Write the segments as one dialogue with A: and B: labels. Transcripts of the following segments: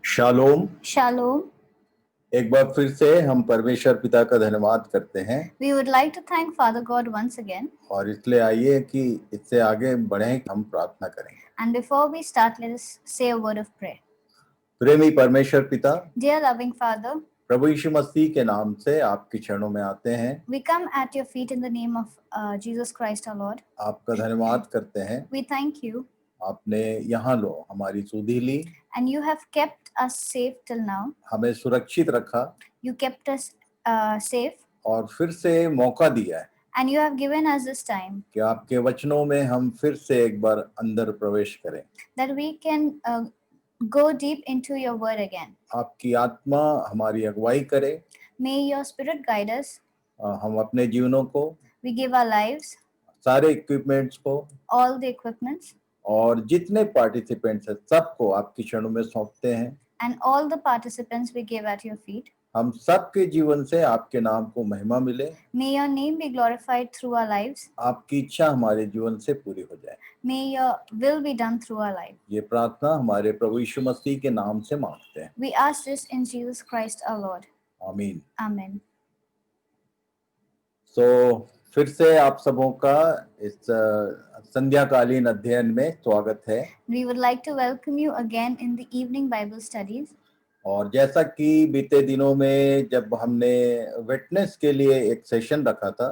A: Shalom.
B: Shalom.
A: एक बार फिर से हम परमेश्वर पिता का धन्यवाद करते हैं
B: We would like to thank Father God once again.
A: और इसलिए आइए कि इससे आगे बढ़ें, हम प्रार्थना करें।
B: And before we start, let us say a word of prayer.
A: प्रेमी परमेश्वर पिता,
B: Dear loving Father,
A: प्रभु यीशु मसीह के नाम से आपकी चरणों में आते हैं।
B: we come at your feet in the name of Jesus Christ our Lord.
A: आपका धन्यवाद करते हैं।
B: We thank you,
A: आपने यहाँ लो हमारी सुधि ली,
B: and you have kept us safe till now.
A: हमें सुरक्षित रखा
B: You kept us safe,
A: और फिर से मौका दिया है
B: and you have given us this time
A: कि आपके वचनों में हम फिर से एक बार अंदर प्रवेश करें।
B: that we can go deep into your word again.
A: आपकी आत्मा हमारी अगुवाई करे।
B: May your spirit guide us.
A: हम अपने जीवनों को,
B: We give our lives,
A: सारे इक्विपमेंट्स को
B: all the equipments,
A: और जितने पार्टिसिपेंट्स हैं सबको आपकी चरणों में सौंपते हैं।
B: and all the participants we give at your feet.
A: हम सबके जीवन से आपके नाम को महिमा मिले।
B: May your name be glorified through our lives.
A: आपकी इच्छा हमारे जीवन से पूरी हो जाए।
B: May your will be done through our life.
A: ये प्रार्थना हमारे प्रभु यीशु मसीह के नाम से मांगते हैं।
B: We ask this in Jesus Christ our Lord.
A: आमीन।
B: Amen.
A: फिर से आप सबों का इस संध्याकालीन अध्ययन में स्वागत है।
B: We would like to welcome you again in the evening Bible studies.
A: और जैसा कि बीते दिनों में जब हमने विटनेस के लिए एक सेशन रखा था,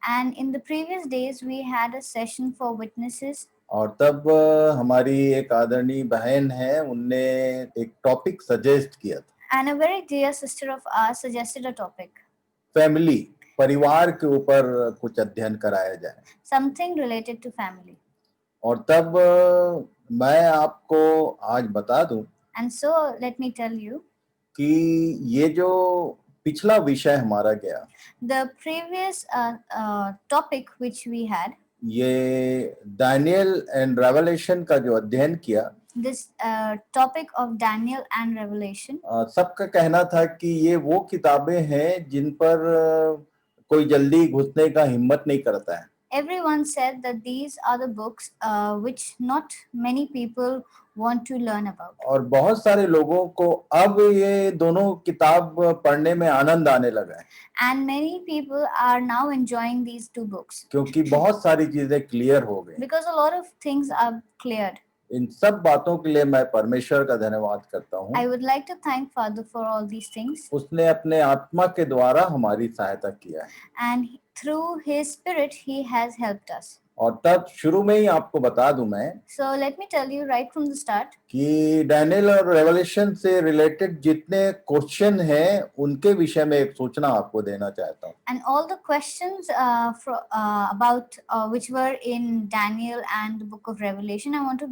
B: And in the previous days, we had a session for witnesses.
A: और तब हमारी एक आदरणीय बहन है, उनने एक टॉपिक सजेस्ट किया था।
B: And a very dear sister of ours suggested a topic.
A: Family, परिवार के ऊपर कुछ अध्ययन कराया जाए।
B: Something related to family.
A: और तब मैं आपको आज बता दूं
B: And so let me tell you,
A: कि ये जो पिछला विषय हमारा गया,
B: the previous topic which we had,
A: ये दानियल एंड रेवलेशन का जो अध्ययन किया,
B: this topic of Daniel and Revelation,
A: सबका कहना था कि ये वो किताबें हैं जिन पर कोई जल्दी घुसने का हिम्मत नहीं करता है।
B: everyone said that these are the books which not many people want to learn about.
A: और बहुत सारे लोगों को अब ये दोनों किताब पढ़ने में आनंद आने लगा है।
B: And many people are now enjoying these two books
A: क्योंकि बहुत सारी चीजें क्लियर हो गई।
B: because a lot of things are cleared.
A: इन सब बातों के लिए मैं परमेश्वर का धन्यवाद करता हूँ।
B: I would like to thank Father for all these things.
A: उसने अपने आत्मा के द्वारा हमारी सहायता किया है।
B: And through His Spirit, He has helped us.
A: और तब शुरू में ही आपको बता दूं मैं
B: So let me tell you right from the start
A: कि डैनियल और रेवलेशन से रिलेटेड जितने क्वेश्चन हैं उनके विषय में एक सूचना आपको देना चाहता हूँ।
B: and all the questions about which were in Daniel and the book of Revelation. I want to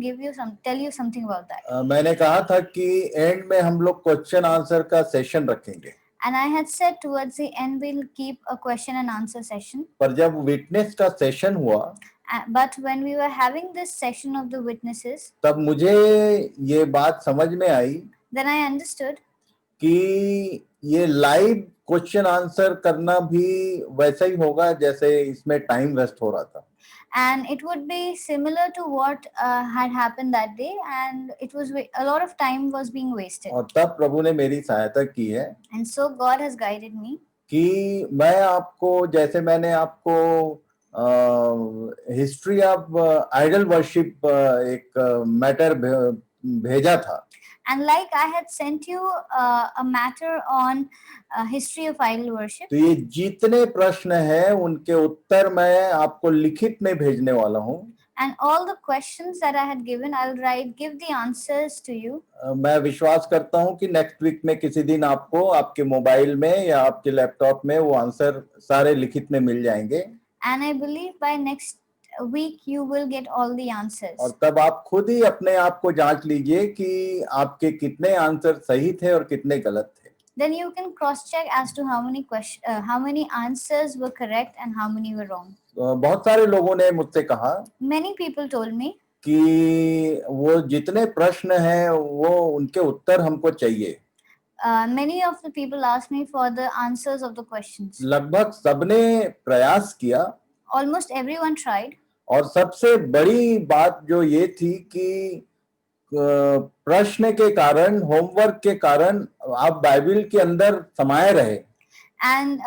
B: tell you something about that.
A: मैंने कहा था कि एंड में हम लोग क्वेश्चन आंसर का सेशन रखेंगे।
B: And I had said towards the end we'll keep a question and answer session.
A: पर जब विटनेस का सेशन हुआ,
B: But when we were having this session of the witnesses,
A: तब मुझे ये बात समझ में आई
B: then I understood
A: कि ये लाइव क्वेश्चन आंसर करना भी वैसा ही होगा जैसे इसमें टाइम वेस्ट हो रहा था।
B: and it would be similar to what had happened that day, and it was a lot of time was being wasted.
A: और तब प्रभु ने मेरी सहायता की है
B: And so God has guided me
A: कि मैं आपको, जैसे मैंने आपको हिस्ट्री ऑफ आइडल वर्शिप एक मैटर भेजा था,
B: and like I had sent you a matter on history of idol worship.
A: तो ये जितने प्रश्न हैं उनके उत्तर मैं आपको लिखित में भेजने वाला हूँ।
B: And all the questions that I had given, I'll give the answers to you.
A: मैं विश्वास करता हूँ कि नेक्स्ट वीक में किसी दिन आपको आपके मोबाइल में या आपके लैपटॉप में वो आंसर सारे लिखित में मिल जाएंगे।
B: And I believe by next week you will get all the answers.
A: और तब आप खुद ही अपने आप को जांच लीजिए कि आपके कितने आंसर सही थे और कितने गलत थे।
B: Then you can cross check as to how many answers were correct and how many were wrong.
A: बहुत सारे लोगों ने मुझसे कहा
B: Many people told me
A: कि वो जितने प्रश्न हैं वो उनके उत्तर हमको चाहिए।
B: many of the people asked me for the answers of the questions.
A: लगभग सबने प्रयास किया।
B: Almost everyone tried.
A: और सबसे बड़ी बात जो ये थी कि प्रश्न के कारण, होमवर्क के कारण आप बाइबल के अंदर समाये रहे।
B: And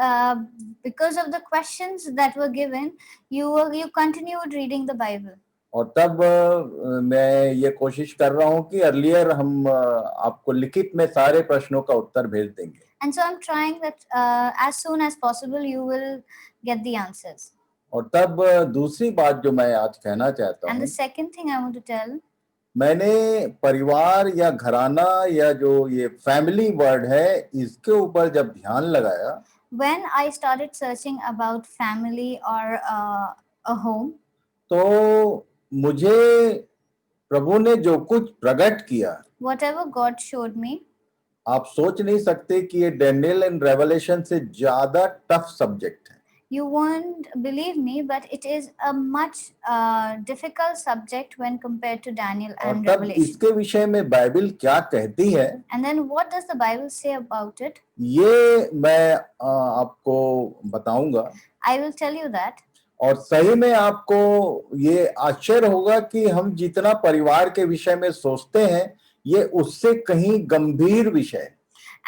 B: because of the questions that were given, you continued reading the Bible.
A: और तब मैं ये कोशिश कर रहा हूँ कि अर्लियर हम आपको लिखित में सारे प्रश्नों का उत्तर भेज देंगे।
B: And so I'm trying that as soon as possible you will get the answers.
A: और तब दूसरी बात जो मैं आज कहना चाहता हूँ,
B: And the second thing I want to tell,
A: मैंने परिवार या घराना या जो ये फैमिली वर्ड है, इसके ऊपर जब ध्यान लगाया,
B: when I started searching about family or a home,
A: तो मुझे प्रभु ने जो कुछ प्रकट किया,
B: whatever God showed me,
A: आप सोच नहीं सकते कि ये डैनियल एंड रेवलेशन से ज्यादा टफ सब्जेक्ट है।
B: you won't believe me, but it is a much difficult subject when compared to Daniel
A: और
B: and
A: तब
B: Revelation.
A: इसके विषय में बाइबल क्या कहती है,
B: And then what does the Bible say about it?
A: ये मैं आपको बताऊंगा।
B: I will tell you that.
A: और सही में आपको ये आश्चर्य होगा कि हम जितना परिवार के विषय में सोचते हैं, ये उससे कहीं गंभीर विषय है।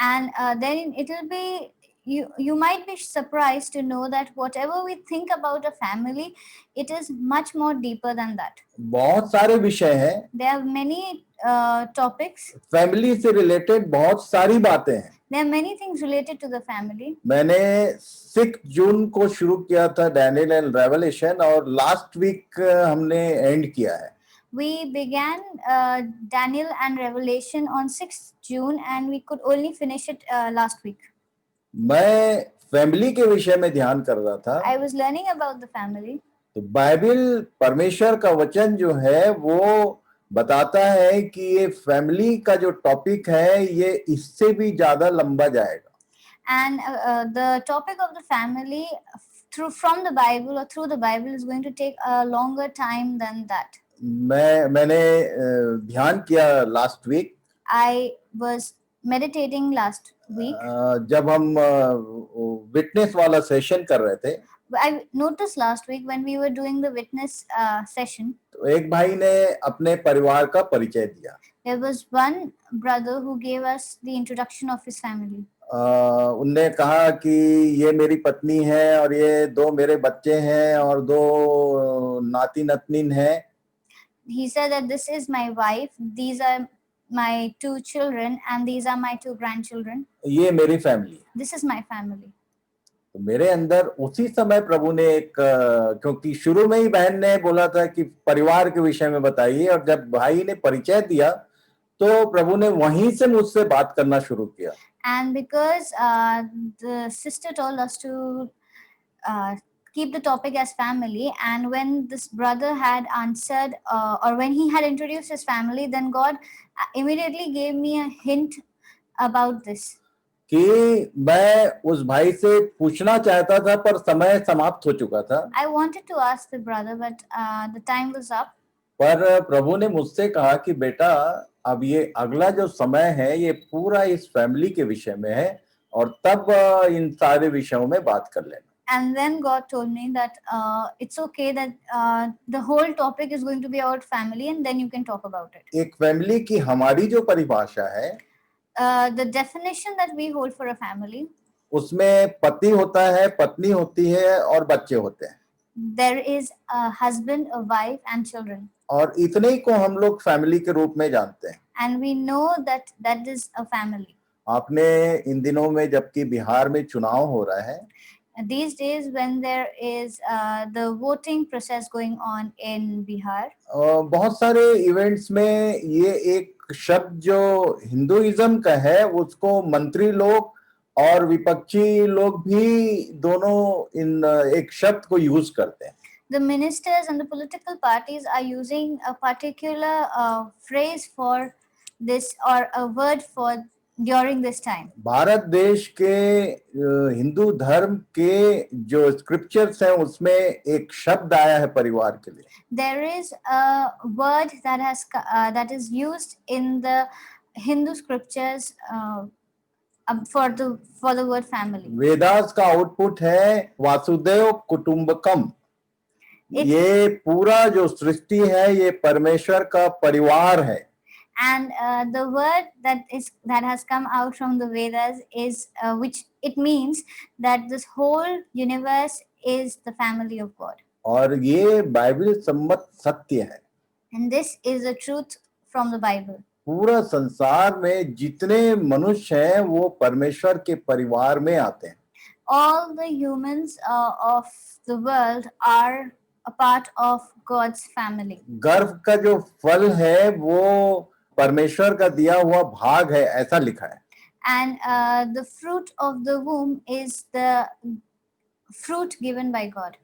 B: And then it will be, you might be surprised to know that whatever we think about a family, it is much more deeper than that.
A: बहुत सारे विषय हैं,
B: There are many topics.
A: Family से रिलेटेड बहुत सारी बातें हैं।
B: There are many things related to the family.
A: मैंने 6 जून को शुरू किया था डैनियल एंड रेवलेशन, और लास्ट वीक हमने एंड किया है।
B: We began Daniel and Revelation on 6th June and we could only finish it last week.
A: मैं फैमिली के विषय में ध्यान कर रहा था।
B: I was learning about the family.
A: तो बाइबल, परमेश्वर का वचन जो है वो बताता है कि ये फैमिली का जो टॉपिक है ये इससे भी ज्यादा लंबा जाएगा।
B: And the topic of the family from the Bible or through the Bible is going to take a longer time than that.
A: मैंने ध्यान किया last week.
B: I was meditating last week.
A: जब हम विटनेस वाला सेशन कर रहे थे,
B: I noticed last week when we were doing the witness session,
A: तो एक भाई ने अपने परिवार का परिचय दिया।
B: there was one brother who gave us the introduction of his family.
A: उनने कहा कि ये मेरी पत्नी है और ये 2 मेरे बच्चे हैं और 2 नाती नतनीन हैं।
B: He said that this is my wife, these are my 2 children, and these are my 2 grandchildren.
A: ये मेरी family.
B: This is my family.
A: तो मेरे अंदर उसी समय प्रभु ने एक, क्योंकि शुरू में ही बहन ने बोला था कि परिवार के विषय में बताइए, और जब भाई ने परिचय दिया तो प्रभु ने वहीं से मुझसे बात करना शुरू किया।
B: And because the sister told us to keep the topic as family, and when this brother had answered or when he had introduced his family, then God immediately gave me a hint about this.
A: कि मैं उस भाई से पूछना चाहता था पर समय समाप्त हो चुका था।
B: I wanted to ask the brother, but the time was up.
A: पर प्रभु ने मुझसे कहा कि बेटा, अब ये अगला जो समय है ये पूरा इस फैमिली के विषय में है, और तब इन सारे विषयों में बात कर लेना।
B: And then God told me that it's okay that the whole topic is going to be about family, and then you can talk about it.
A: एक फैमिली की हमारी जो परिभाषा है,
B: the definition that we hold for a family,
A: उसमें पति होता है, पत्नी होती है और बच्चे होते हैं।
B: there is a husband, a wife, and children.
A: और इतने ही को हम लोग फैमिली के रूप में जानते हैं।
B: And we know that that is a family.
A: आपने इन दिनों में, जबकि बिहार में चुनाव हो रहा है,
B: These days when there is the voting process going on in Bihar,
A: बहुत सारे इवेंट्स में ये एक शब्द जो हिंदुइज्म का है उसको मंत्री लोग और विपक्षी लोग भी दोनों इन एक शब्द को यूज करते हैं।
B: the ministers and the political parties are using a particular phrase for this or a word for during this time.
A: Bharat देश के हिंदू धर्म के जो स्क्रिप्चर्स हैं उसमें एक शब्द आया है परिवार के लिए।
B: There is a word that is used in the Hindu scriptures for the word family.
A: Vedas का आउटपुट है वासुदेव कुटुंबकम। ये पूरा जो सृष्टि है ये परमेश्वर का परिवार है।
B: And the word that has come out from the Vedas is which it means that this whole universe is the family of God,
A: और ये बाइबल सम्मत सत्य है.
B: and this is a truth from the Bible.
A: पूरा संसार में जितने मनुष्य हैं वो परमेश्वर के परिवार में आते हैं.
B: All the humans of the world are a part of God's family.
A: गर्भ का जो फल है वो परमेश्वर का दिया हुआ भाग है, ऐसा लिखा है.
B: And the fruit of the womb is the fruit given by God.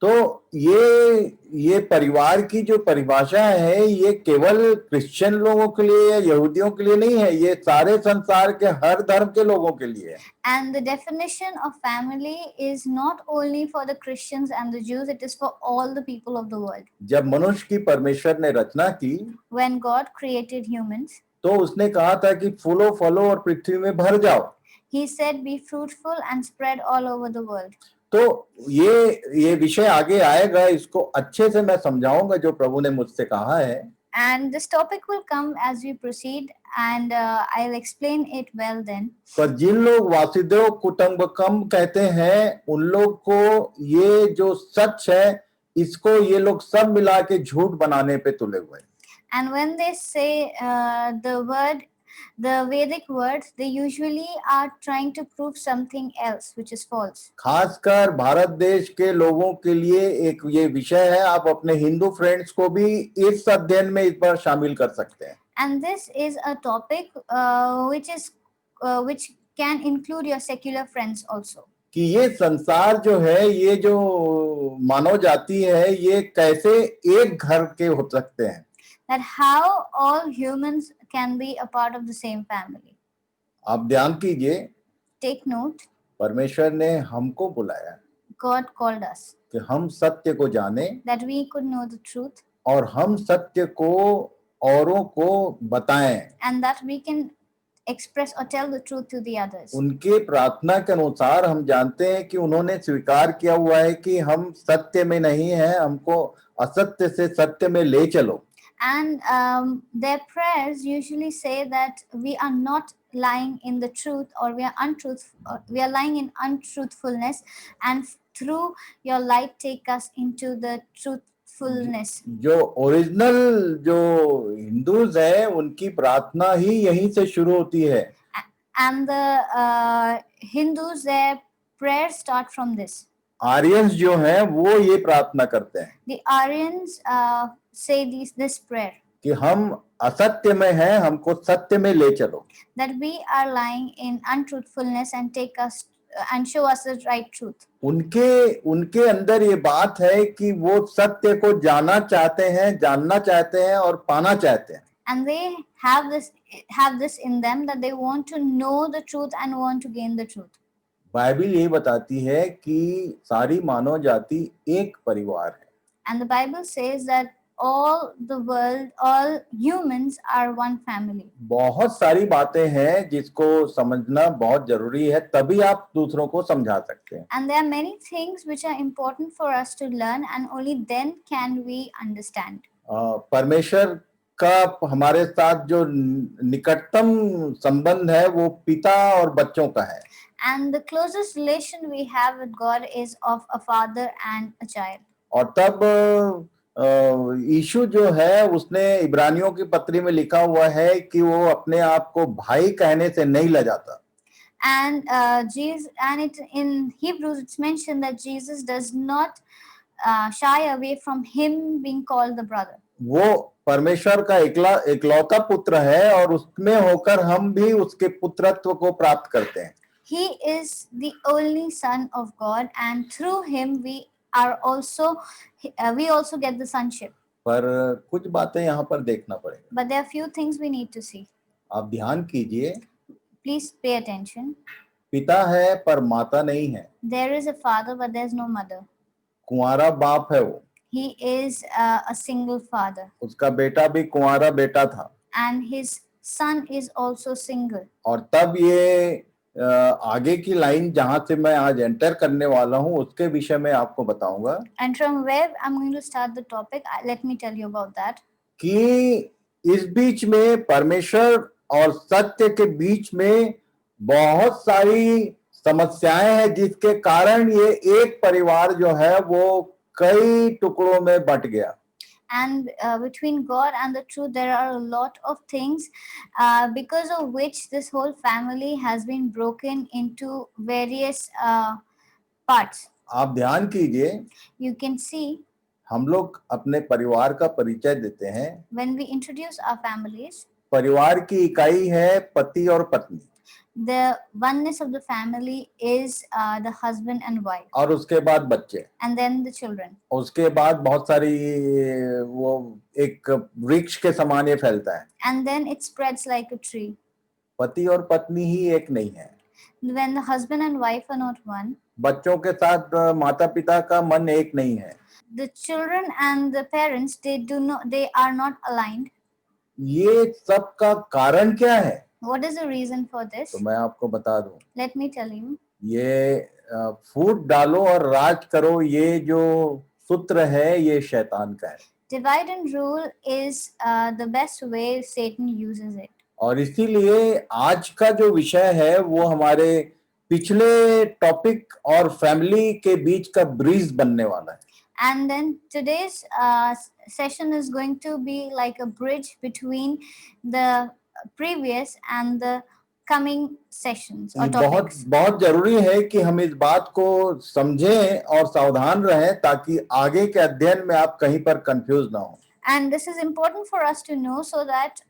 A: तो ये परिवार की जो परिभाषा है ये केवल क्रिश्चियन लोगों के लिए या यहूदियों के लिए नहीं है, ये सारे संसार के हर धर्म के लोगों के लिए है.
B: And the definition of family is not only for the Christians and the Jews, it is for all the people of the world.
A: जब मनुष्य की परमेश्वर ने रचना की,
B: When God created humans,
A: तो उसने कहा था कि फूलो फलो और पृथ्वी में भर जाओ.
B: He said, "Be fruitful and spread all over the world."
A: तो ये विषय आगे आएगा, इसको अच्छे से मैं समझाऊंगा जो प्रभु ने मुझसे कहा है.
B: And this topic will come as we proceed, and I'll explain it well then.
A: पर जिन लोग वासुदेव कुटुंबकम कहते हैं उन लोग को ये जो सच है इसको ये लोग सब मिला के झूठ बनाने पे तुले हुए हैं.
B: And when they say the Vedic words, they usually are trying to prove something else, which is false.
A: खासकर भारत देश के लोगों के लिए एक ये विषय है. आप अपने हिंदू फ्रेंड्स को भी इस अध्ययन में इस बार शामिल कर सकते हैं.
B: And this is a topic which can include your secular friends also.
A: कि ये संसार जो है, ये जो मानव जाति है, ये कैसे एक घर के हो सकते हैं.
B: That how all humans can be a part of the same family.
A: आप ध्यान कीजिए,
B: Take note,
A: परमेश्वर ने हमको बुलाया
B: God called us
A: कि हम सत्य को जाने
B: that we could know the truth
A: और हम सत्य को औरों को बताएं.
B: and that we can express or tell the truth to the others.
A: उनके प्रार्थना के अनुसार हम जानते हैं कि उन्होंने स्वीकार किया हुआ है कि हम सत्य में नहीं हैं, हमको असत्य से सत्य में ले चलो.
B: And their prayers usually say that we are not lying in the truth, or we are lying in untruthfulness, and through your light take us into the truthfulness.
A: जो ओरिजिनल जो हिंदूज हैं उनकी प्रार्थना ही यहीं से शुरू होती है.
B: And the Hindus, their prayers start from this.
A: Aryans जो हैं वो ये प्रार्थना करते हैं
B: The Aryans say this prayer,
A: कि हम असत्य में हैं, हमको सत्य में ले चलो.
B: that we are lying in untruthfulness and take us and show us the right truth.
A: उनके अंदर ये बात है कि वो सत्य को जानना चाहते हैं और पाना चाहते हैं.
B: And they have this in them, that they want to know the truth and want to gain the truth.
A: Bible ये बताती है कि सारी मानव जाति एक परिवार है.
B: And the Bible says that all humans are one family.
A: बहुत सारी बातें हैं जिसको समझना बहुत जरूरी है, तभी आप दूसरों को समझा सकते हैं.
B: And there are many things which are important for us to learn, and only then can we understand.
A: परमेश्वर का हमारे साथ जो निकटतम संबंध है वो पिता और बच्चों का है.
B: And the closest relation we have with God is of a father and a child.
A: और तब यीशु जो है उसने इब्रानियों की पत्री में लिखा हुआ है कि वो अपने आप को भाई कहने से नहीं लजाता.
B: And in Hebrews it's mentioned that Jesus does not shy away from him being called the brother.
A: वो परमेश्वर का इकलौता पुत्र है और उसमें होकर हम भी उसके पुत्रत्व को प्राप्त करते हैं.
B: He is the only son of God, and through him we also get the sonship.
A: पर कुछ बातें यहाँ पर देखना पड़ेगा.
B: But there are few things we need to see.
A: आप ध्यान कीजिए.
B: Please pay attention.
A: पिता है पर माता नहीं है.
B: There is a father, but there is no mother.
A: कुंवारा बाप है वो.
B: He is a single father.
A: उसका बेटा भी कुंवारा बेटा था.
B: And his son is also single.
A: और तब ये आगे की लाइन जहां से मैं आज एंटर करने वाला हूं उसके विषय में आपको बताऊंगा.
B: And from where I'm going to start the topic, let me tell you about that.
A: कि इस बीच में परमेश्वर और सत्य के बीच में बहुत सारी समस्याएं हैं, जिसके कारण ये एक परिवार जो है वो कई टुकड़ों में बट गया।
B: And between God and the truth, there are a lot of things because of which this whole family has been broken into various parts.
A: आप ध्यान कीजिए,
B: You can see
A: हम लोग अपने परिवार का परिचय देते हैं।
B: when we introduce our families,
A: परिवार की इकाई है पति और पत्नी,
B: the oneness of the family is the husband and wife,
A: और उसके बाद बच्चे,
B: and then the children.
A: उसके बाद बहुत सारी वो एक वृक्ष के समान ये फैलता है।
B: And then it spreads like a tree.
A: पति और पत्नी ही एक नहीं है।
B: When the husband and wife are not one,
A: बच्चों के साथ माता पिता का मन एक नहीं है।
B: the children and the parents, they are not aligned.
A: ये सब का कारण क्या है?
B: What is the reason for this?
A: तो मैं आपको बता दूं,
B: Let me tell you.
A: ये फूट डालो और राज करो, ये जो सूत्र है ये शैतान का है।
B: Divide and rule is the best way Satan uses it.
A: और इसीलिए आज का जो विषय है वो हमारे पिछले टॉपिक और फैमिली के बीच का ब्रिज बनने वाला है।
B: And then today's session is going to be like a bridge between the previous and the coming sessions or
A: बहुत
B: topics.
A: बहुत जरूरी है कि हम इस बात को समझें और सावधान रहें, ताकि आगे के अध्ययन में आप कहीं पर कंफ्यूज ना हो।
B: And this is important for us to know so that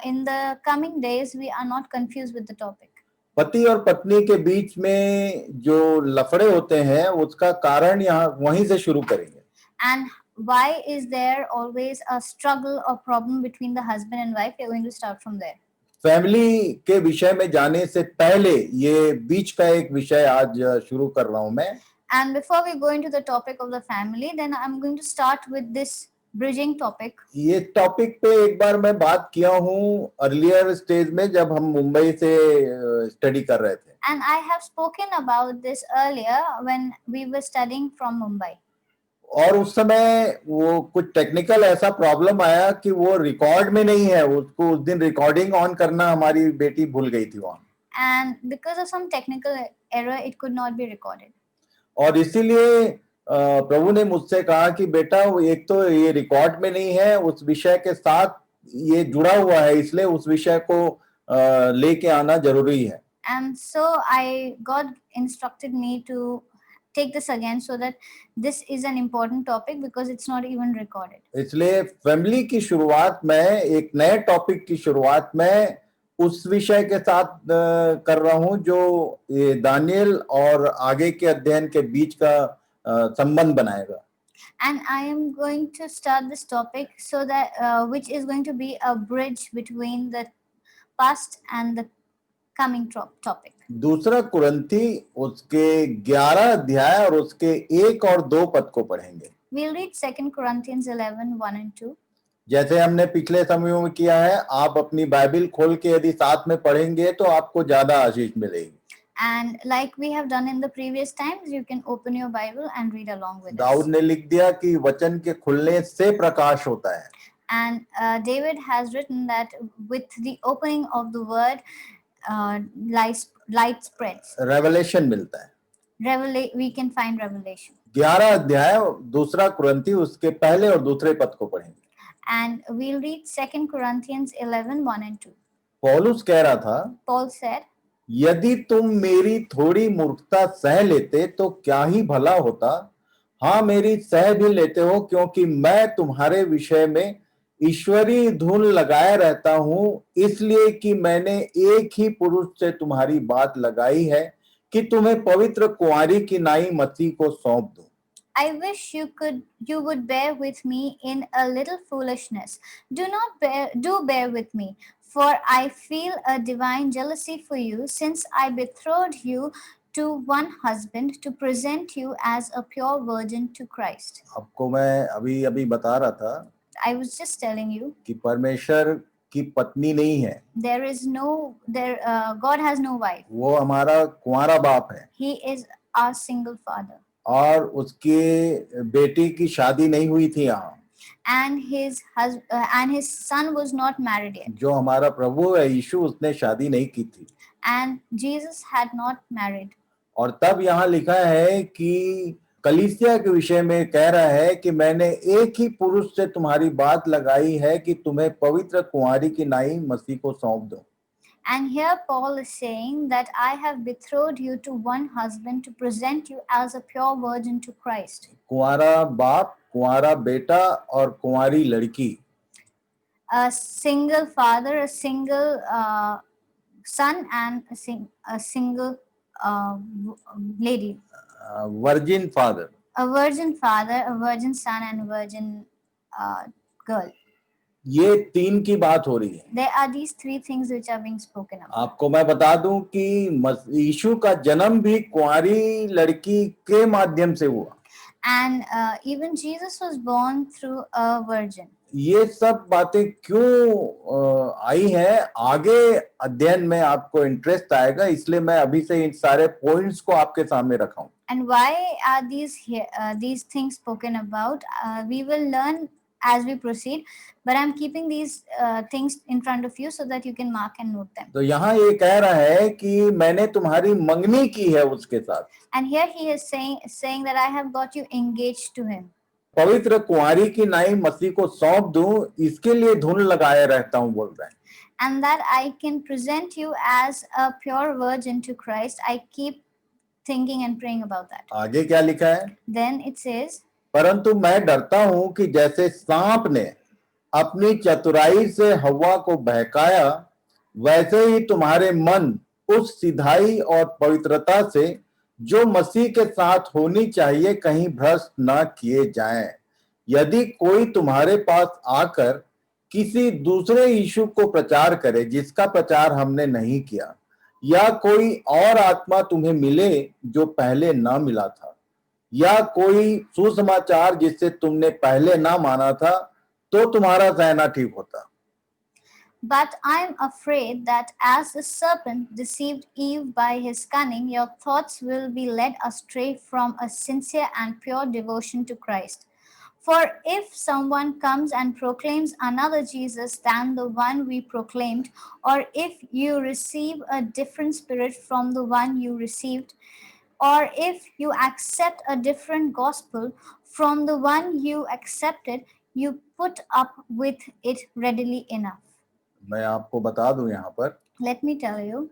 B: in the coming days we are not confused with the topic.
A: पति और पत्नी के बीच में जो लफड़े होते हैं उसका कारण यहाँ वहीं से शुरू करेंगे।
B: And why is there always a struggle or problem between the husband and wife? We are going to start from there.
A: Family के विषय में जाने से पहले ये बीच का एक विषय आज शुरू कर रहा हूं मैं।
B: And before we go into the topic of the family, then I'm going to start with this bridging topic.
A: ये टॉपिक पे एक बार मैं बात किया हूँ अर्लियर स्टेज में, जब हम मुंबई से स्टडी कर रहे थे।
B: And I have spoken about this earlier when we were studying from Mumbai.
A: और उस समय वो कुछ टेक्निकल ऐसा प्रॉब्लम आया कि वो रिकॉर्ड में नहीं है, उसको उस दिन रिकॉर्डिंग ऑन करना हमारी बेटी भूल गई थी वहां।
B: And because of some technical error, it could not be recorded.
A: और इसीलिए प्रभु ने मुझसे कहा कि बेटा एक तो ये रिकॉर्ड में नहीं है, उस विषय के साथ ये जुड़ा हुआ है, इसलिए उस विषय को लेके आना जरूरी है।
B: And so God instructed me to take this again so that this is an important topic because it's not even recorded.
A: इसलिए फैमिली की शुरुआत में, एक नए टॉपिक की शुरुआत में उस विषय के साथ कर रहा हूं जो ये दानियल और आगे के अध्ययन के बीच का संबंध बनाएगा।
B: And I am going to start this topic so that which is going to be a bridge between the past and the coming topic.
A: दूसरा कुरिन्थी उसके 11 अध्याय और उसके 1 और 2 पद को पढ़ेंगे।
B: We'll read 2 Corinthians 11:1 and 2.
A: जैसे हमने पिछले समयों में किया है, आप अपनी बाइबल खोल के यदि साथ में पढ़ेंगे तो आपको ज्यादा आशीष मिलेगी।
B: And like we have done in the previous times, you can open your Bible and read along with us.
A: Dawood ने लिख दिया कि वचन के खुलने से प्रकाश होता है।
B: And David has written that with the opening of the word, light spreads.
A: Revelation मिलता है।
B: We can find revelation.
A: 11 अध्याय दूसरा कुरिन्थी उसके पहले और दूसरे पद को पढ़ेंगे।
B: And we'll read 2 Corinthians 11:1 and 2.
A: पौलुस कह रहा था,
B: Paul said,
A: यदि तुम मेरी थोड़ी मूर्खता सह लेते तो क्या ही भला होता। हाँ, मेरी सह भी लेते हो, क्योंकि मैं तुम्हारे विषय में ईश्वरीय धुन लगाए रहता हूं, इसलिए कि मैंने एक ही पुरुष से तुम्हारी बात लगाई है कि तुम्हें पवित्र कुंवारी की नाई मसीह को सौंप दूं।
B: I wish you would bear with me in a little foolishness. Do bear with me, for I feel a divine jealousy for you, since I betrothed you to one husband to present you as a pure virgin to Christ.
A: आपको मैं अभी बता रहा था
B: I was just telling you
A: कि परमेश्वर की पत्नी नहीं है,
B: God has no wife.
A: वो हमारा कुंवारा बाप है।
B: He is our single father.
A: और उसके बेटी की शादी नहीं हुई थी यहाँ।
B: and his son was not married yet,
A: जो हमारा प्रभु है यीशु, उसने शादी नहीं की थी।
B: and Jesus had not married.
A: और तब यहाँ लिखा है कि कलीसिया के विषय में कह रहा है कि मैंने एक ही पुरुष से तुम्हारी बात लगाई है कि तुम्हें पवित्र कुंवारी की नाई मसीह को सौंप दो।
B: And here Paul is saying that I have betrothed you to one husband to present you as a pure virgin to Christ.
A: कुंवारा बाप, कुंवारा बेटा और कुंवारी लड़की,
B: A single father, a single son, and a single lady.
A: Virgin father,
B: A virgin father, a virgin son, and a virgin girl.
A: ये तीन की बात हो रही है।
B: There are these three things which are being spoken about.
A: आपको मैं बता दूं कि यीशु का जन्म भी कुंवारी लड़की के माध्यम से हुआ।
B: And even Jesus was born through a virgin.
A: ये सब बातें क्यों आई हैं, आगे अध्ययन में आपको इंटरेस्ट आएगा, इसलिए मैं अभी से इन सारे पॉइंट्स को आपके सामने रखा हूं।
B: And why are these things spoken about? We will learn as we proceed, but I'm keeping these things in front of you so that you can mark and note them.
A: तो यहाँ ये कह रहा है कि मैंने तुम्हारी मंगनी की है उसके साथ।
B: And here he is saying that I have got you engaged to him.
A: पवित्र कुंवारी की नाई मसीह को सौंप दूं, इसके लिए धुन लगाए रहता हूं, बोल रहे हैं।
B: And that I can present you as a pure virgin to Christ. I keep thinking and praying about that.
A: आगे क्या लिखा है?
B: Then it says,
A: परंतु मैं डरता हूं कि जैसे सांप ने अपनी चतुराई से हव्वा को बहकाया, वैसे ही तुम्हारे मन उस सिधाई और पवित्रता से जो मसीह के साथ होनी चाहिए कहीं भ्रष्ट न किए जाएं। यदि कोई तुम्हारे पास आकर किसी दूसरे यीशु को प्रचार करे जिसका प्रचार हमने नहीं किया, या कोई और आत्मा तुम्हें मिले जो पहले ना मिला था, या कोई सुसमाचार जिससे तुमने पहले ना माना था, तो तुम्हारा सहना ठीक होता।
B: But I'm afraid that as the serpent deceived Eve by his cunning, your thoughts will be led astray from a sincere and pure devotion to Christ. For if someone comes and proclaims another Jesus than the one we proclaimed, or if you receive a different spirit from the one you received, or if you accept a different gospel from the one you accepted, you put up with it readily enough.
A: मैं आपको बता दूं यहाँ पर,
B: Let me tell you,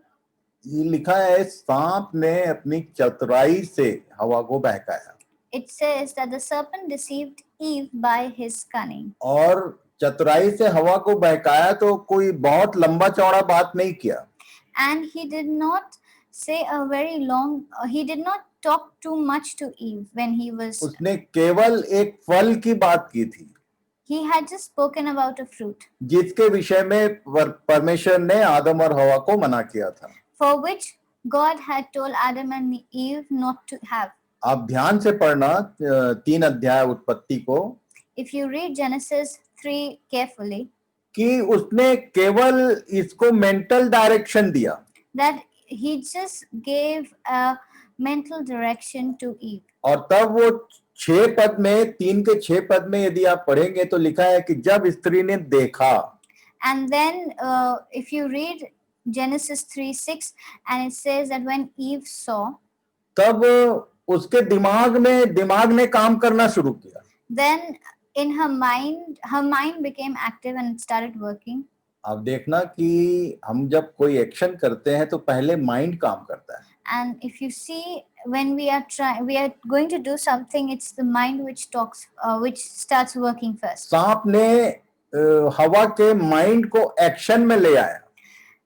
A: ये लिखा है सांप ने अपनी चतुराई से हवा को बहकाया।
B: it says that the serpent deceived Eve by his cunning.
A: और चतुराई से हवा को बहकाया तो कोई बहुत लंबा चौड़ा बात नहीं किया।
B: And he did not say a very long, he did not talk too much to Eve when he was,
A: उसने केवल एक फल की बात की थी
B: he had just spoken about a fruit
A: जिसके विषय में परमेश्वर ने आदम और हवा को मना किया था।
B: for which God had told Adam and Eve not to have.
A: आप ध्यान से पढ़ना 3 अध्याय उत्पत्ति को,
B: If you read Genesis 3 carefully,
A: कि उसने केवल इसको मेंटल डायरेक्शन दिया,
B: that he just gave a mental direction to Eve.
A: और तब वो 6 पद में, 3 के 6 पद में यदि आप पढ़ेंगे तो लिखा है कि जब स्त्री ने देखा,
B: And then if you read Genesis 3:6, and it says that when Eve saw,
A: तब उसके दिमाग ने काम करना शुरू किया।
B: then in her mind became active and it started working.
A: आप देखना कि हम जब कोई एक्शन करते हैं तो पहले माइंड काम करता है।
B: And if you see, when we are going to do something, it's the mind which talks, which starts working first.
A: सांप ने हवा के माइंड को एक्शन में ले आया।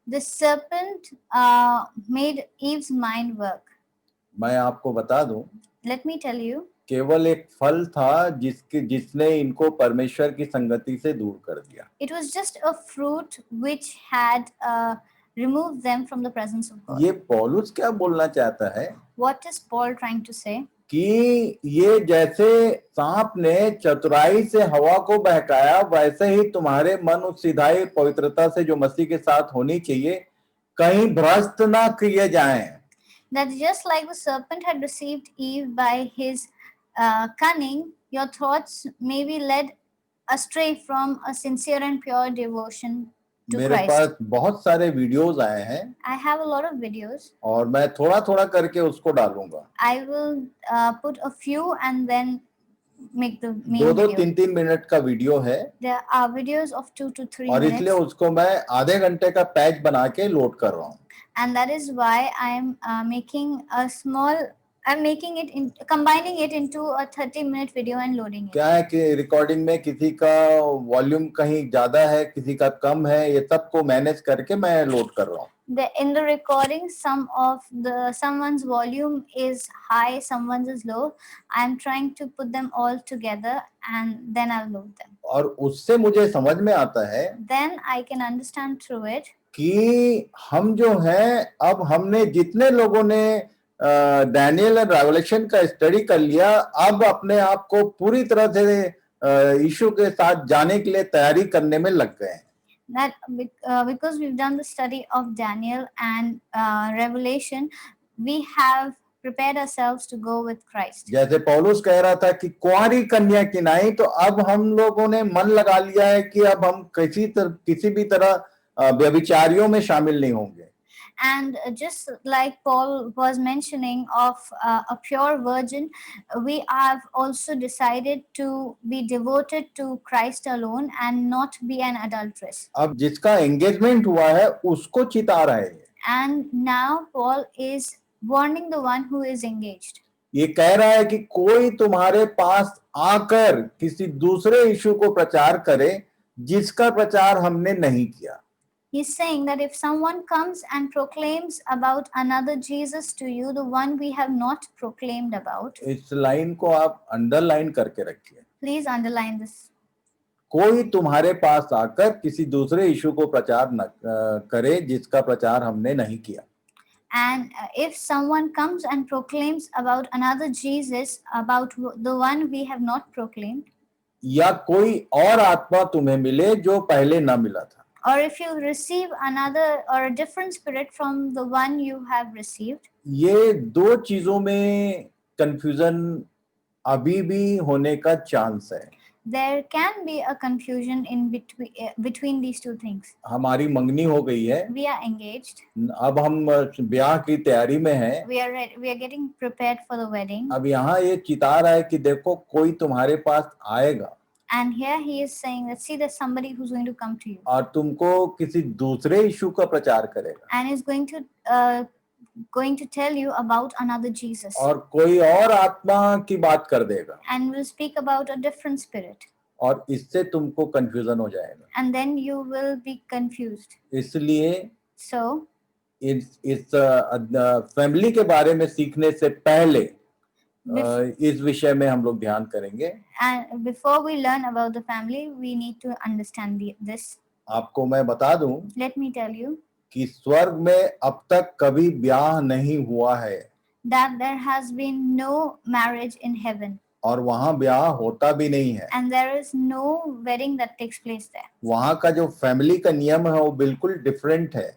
B: The serpent made Eve's mind work.
A: मैं आपको बता दूं,
B: Let me tell you,
A: केवल एक फल था जिसने इनको परमेश्वर की संगति से दूर कर दिया।
B: it was just a fruit which had removed them from the presence of God.
A: ये पौलुस क्या बोलना चाहता है
B: What is Paul trying to say?
A: कि ये जैसे सांप ने चतुराई से हवा को बहकाया, वैसे ही तुम्हारे मन उस सिधाई पवित्रता से जो मसीह के साथ होनी चाहिए कहीं भ्रष्ट ना किए जाएं।
B: That just like the serpent had deceived Eve by his cunning, your thoughts may be led astray from a sincere and pure devotion to
A: मेरे
B: Christ.
A: पास बहुत सारे वीडियोस आए हैं
B: I have a lot of videos.
A: और मैं थोड़ा थोड़ा करके उसको डालूंगा.
B: I will put a few and then make the main
A: दो
B: video.
A: 3 मिनट का वीडियो है
B: There are videos of 2 to 3
A: और इसलिए
B: minutes,
A: उसको मैं आधे घंटे का पैच बना के लोड कर रहा हूँ.
B: and that is why I'm making it in combining it into a 30-minute video and loading it.
A: क्या है कि रिकॉर्डिंग में किसी का वॉल्यूम कहीं ज्यादा है, किसी का कम है, ये सबको मैनेज करके मैं लोड कर रहा हूँ.
B: In the recording, someone's volume is high, someone's is low. I'm trying to put them all together and then I'll load them.
A: और उससे मुझे समझ में आता है
B: Then I can understand through it
A: कि हम जो है, अब हमने जितने लोगों ने डैनियल एंड रेवलेशन का स्टडी कर लिया, अब अपने आप को पूरी तरह से यीशु के साथ जाने के लिए तैयारी करने में लग गए हैं.
B: that because we've done the study of Daniel and Revelation, we have prepared ourselves to go with Christ.
A: जैसे पौलुस कह रहा था कि कुंवारी कन्या की नहीं, तो अब हम लोगों ने मन लगा लिया है कि अब हम किसी भी तरह व्यभिचारियों में शामिल नहीं होंगे.
B: And just like Paul was mentioning of a pure virgin, we have also decided to be devoted to Christ alone and not be an adulteress.
A: अब जिसका एंगेजमेंट हुआ है उसको चिता रहे हैं.
B: And now Paul is warning the one who is engaged.
A: ये कह रहा है कि कोई तुम्हारे पास आकर किसी दूसरे यीशु को प्रचार करे जिसका प्रचार हमने नहीं किया.
B: He's saying that if someone comes and proclaims about another Jesus to you, the one we have not proclaimed about,
A: इस लाइन को आप अंडरलाइन करके रखिए.
B: please underline this.
A: कोई तुम्हारे पास आकर किसी दूसरे यीशु को प्रचार न करे जिसका प्रचार हमने नहीं किया.
B: And if someone comes and proclaims about another Jesus, about the one we have not proclaimed,
A: या कोई और आत्मा तुम्हें मिले जो पहले न मिला था.
B: or if you receive another or a different spirit from the one you have received,
A: ये दो चीजों में कंफ्यूजन अभी भी होने का चांस है.
B: there can be a confusion in between these two things.
A: हमारी मंगनी हो गई है,
B: We are engaged.
A: अब हम ब्याह की तैयारी में हैं.
B: We are getting prepared for the wedding.
A: अब यहाँ ये चिता रहा है कि देखो कोई तुम्हारे पास आएगा
B: And here he is saying that see, there's somebody who's going to come to you
A: और तुमको किसी दूसरे यीशु का प्रचार करेगा
B: and is going to tell you about another Jesus
A: और कोई और आत्मा की बात कर देगा
B: and will speak about a different spirit,
A: और इससे तुमको कंफ्यूजन हो जाएगा.
B: and then you will be confused.
A: इसलिए
B: So
A: इस फैमिली के बारे में सीखने से पहले इस विषय में हम लोग ध्यान करेंगे.
B: and before we learn about the family, we need to understand this.
A: आपको मैं बता दूं
B: Let me tell you
A: कि स्वर्ग में अब तक कभी ब्याह नहीं हुआ है
B: that there has been no marriage in heaven
A: और वहाँ ब्याह होता भी नहीं है.
B: and there is no wedding that takes place there.
A: वहाँ का जो फैमिली का नियम है वो बिल्कुल डिफरेंट है.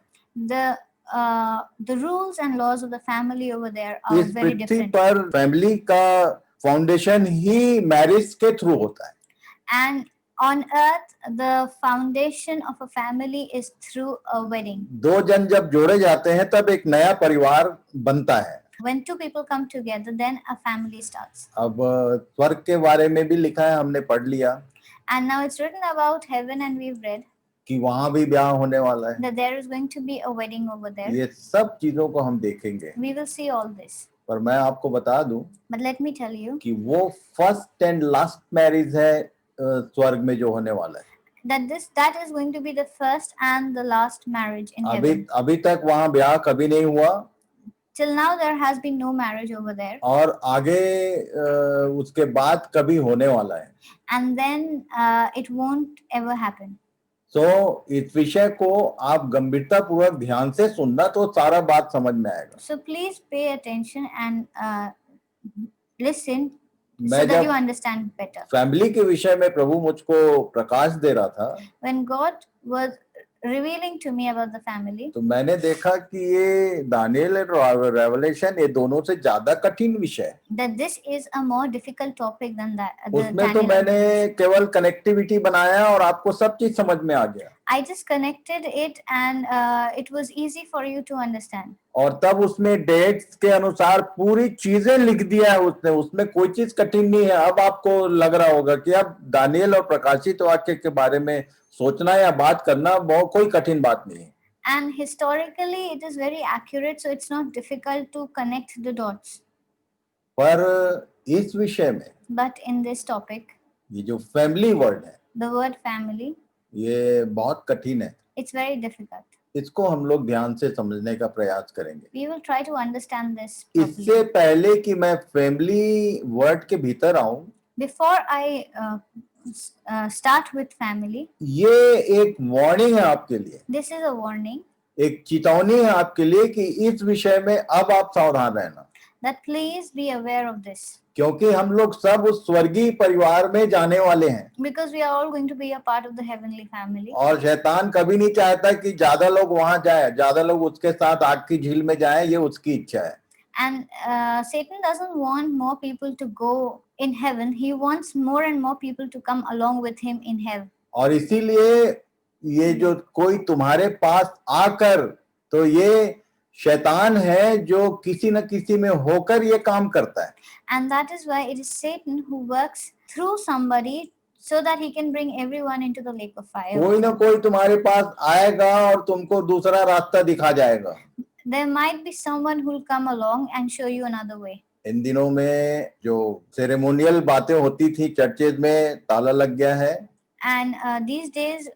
B: The rules and laws of the family over there are
A: इस
B: very
A: पृथ्वी
B: different.
A: पर फैमिली का फाउंडेशन ही मैरिज के थ्रू होता है.
B: And on earth, the foundation of a family is through a wedding.
A: दो जन जब जोड़े जाते हैं तब एक नया परिवार बनता है.
B: When two people come together, then a family starts.
A: अब स्वर्ग के बारे में भी लिखा है, हमने पढ़ लिया
B: And now it's written about heaven, and we've read
A: कि वहां भी ब्याह होने वाला है.
B: that there is going to be a wedding over there.
A: ये सब चीजों को हम देखेंगे.
B: We will see all this.
A: पर मैं आपको बता दूं
B: But let me tell you
A: कि वो फर्स्ट एंड लास्ट मैरिज है स्वर्ग में जो होने वाला है.
B: that is going to be the first and the last marriage in heaven.
A: अभी तक वहां ब्याह कभी नहीं हुआ
B: Till now, there has been no marriage over there.
A: और आगे उसके बाद कभी होने वाला है.
B: And then it won't ever happen.
A: तो इस विषय को आप गंभीरता पूर्वक ध्यान से सुनना तो सारा बात समझ में आएगा.
B: So please pay attention and listen so
A: मैं
B: that you
A: जब
B: understand better.
A: फैमिली के विषय में प्रभु मुझको प्रकाश दे रहा था
B: When God was revealing to me about the family.
A: तो मैंने देखा कि ये दानियल और रेवलेशन ये दोनों से ज्यादा कठिन विषय है।
B: That this is a more difficult topic than that.
A: उसमें तो मैंने केवल कनेक्टिविटी बनाया और आपको सब चीज समझ में आ गया।
B: I just connected it and it was easy for you to understand.
A: और तब उसमें डेट्स के अनुसार पूरी चीजें लिख दिया है उसने, उसमें कोई चीज कठिन नहीं है। अब आपको लग रहा होगा कि अब दानियल और प्रकाशित वाक्य के बारे में सोचना या बात करना बहुत कोई कठिन बात नहीं है।
B: And historically it is very accurate, so it's not difficult to connect the dots.
A: पर इस विषय में
B: But in this topic,
A: ये जो फैमिली वर्ड है
B: the word family,
A: ये बहुत कठिन है।
B: it's very difficult.
A: इसको हम लोग ध्यान से समझने का प्रयास करेंगे।
B: We will try to understand this
A: इससे
B: properly.
A: पहले कि मैं फैमिली वर्ड के भीतर आऊं,
B: Before I start with family,
A: ये एक वार्निंग है आपके लिए,
B: this is a warning
A: एक चेतावनी है आपके लिए कि इस विषय में अब आप सावधान रहना,
B: that please be aware of this,
A: क्योंकि हम लोग सब उस स्वर्गीय परिवार में जाने वाले हैं।
B: because we are all going to be a part of the heavenly family.
A: और शैतान कभी नहीं चाहता कि ज्यादा लोग वहां जाए, ज्यादा लोग उसके साथ आग की झील में जाएं, ये उसकी इच्छा है।
B: And Satan doesn't want more people to go in heaven. He wants more and more people to come along with him in hell.
A: और इसीलिए ये जो कोई तुम्हारे पास आकर, तो ये शैतान है जो किसी न किसी में होकर ये काम करता है।
B: And that is why it is Satan who works through somebody so that he can bring everyone into the lake of fire.
A: कोई ना कोई तुम्हारे पास आएगा और तुमको दूसरा रास्ता दिखा जाएगा।
B: There might be someone who will come along and show you another way.
A: इन दिनों में जो सेरेमोनियल बातें होती थी चर्चेज में, ताला लग गया है।
B: And these days,